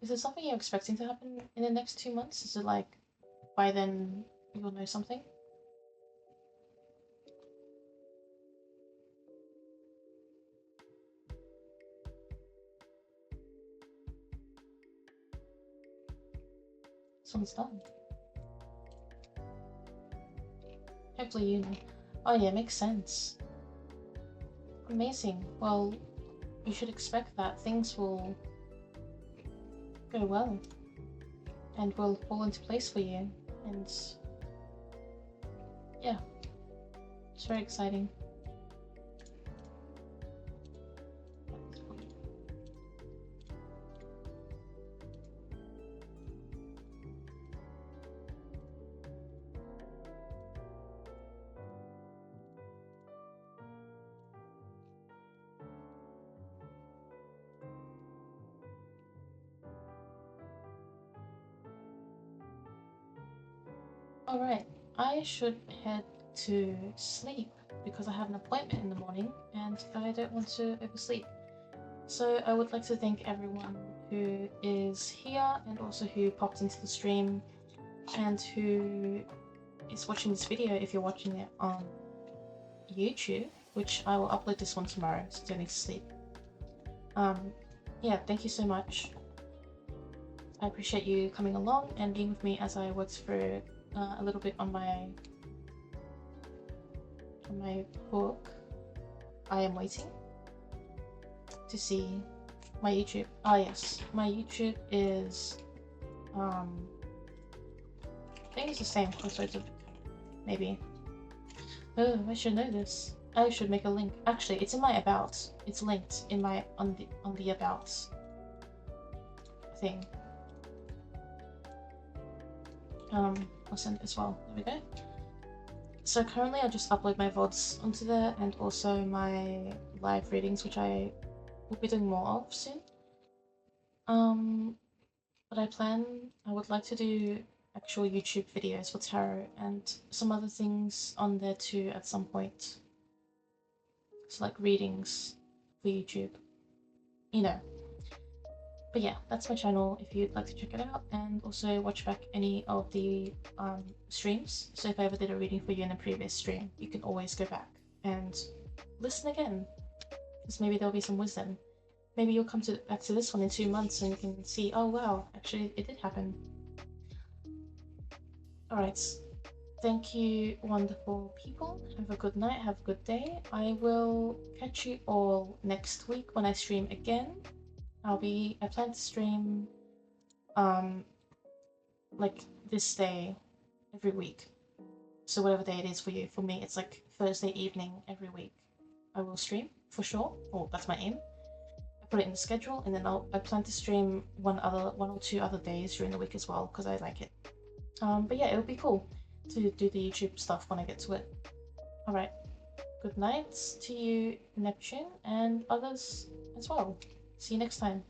Is there something you're expecting to happen in the next 2 months? Is it like, by then you'll know something? Someone's done. Hopefully you know. Oh yeah, makes sense. Amazing. Well, you should expect that things will go well and will fall into place for you, and yeah, it's very exciting. Alright, I should head to sleep because I have an appointment in the morning and I don't want to oversleep. So I would like to thank everyone who is here and also who popped into the stream and who is watching this video if you're watching it on YouTube, which I will upload this one tomorrow, so don't need to sleep. Yeah, thank you so much. I appreciate you coming along and being with me as I worked through a little bit on my book. I am waiting to see my YouTube. Ah yes, my YouTube is I think it's the same. Maybe. Oh, I should know this. I should make a link. Actually, it's in my about. It's linked in my on the about thing. I'll send it as well. There we go. So currently I just upload my VODs onto there and also my live readings, which I will be doing more of soon. But I would like to do actual YouTube videos for tarot and some other things on there too at some point. So like readings for YouTube, you know. But yeah, that's my channel if you'd like to check it out, and also watch back any of the streams. So if I ever did a reading for you in a previous stream, you can always go back and listen again, because maybe there'll be some wisdom. Maybe you'll come back to this one in 2 months and you can see, oh wow, actually it did happen. Alright, thank you wonderful people, have a good night, have a good day. I will catch you all next week when I stream again. I plan to stream like this day every week. So whatever day it is for you. For me, it's like Thursday evening every week. I will stream for sure. Well, that's my aim. I put it in the schedule, and then I plan to stream one or two other days during the week as well because I like it. But yeah, it'll be cool to do the YouTube stuff when I get to it. All right. Good night to you, Neptune, and others as well. See you next time.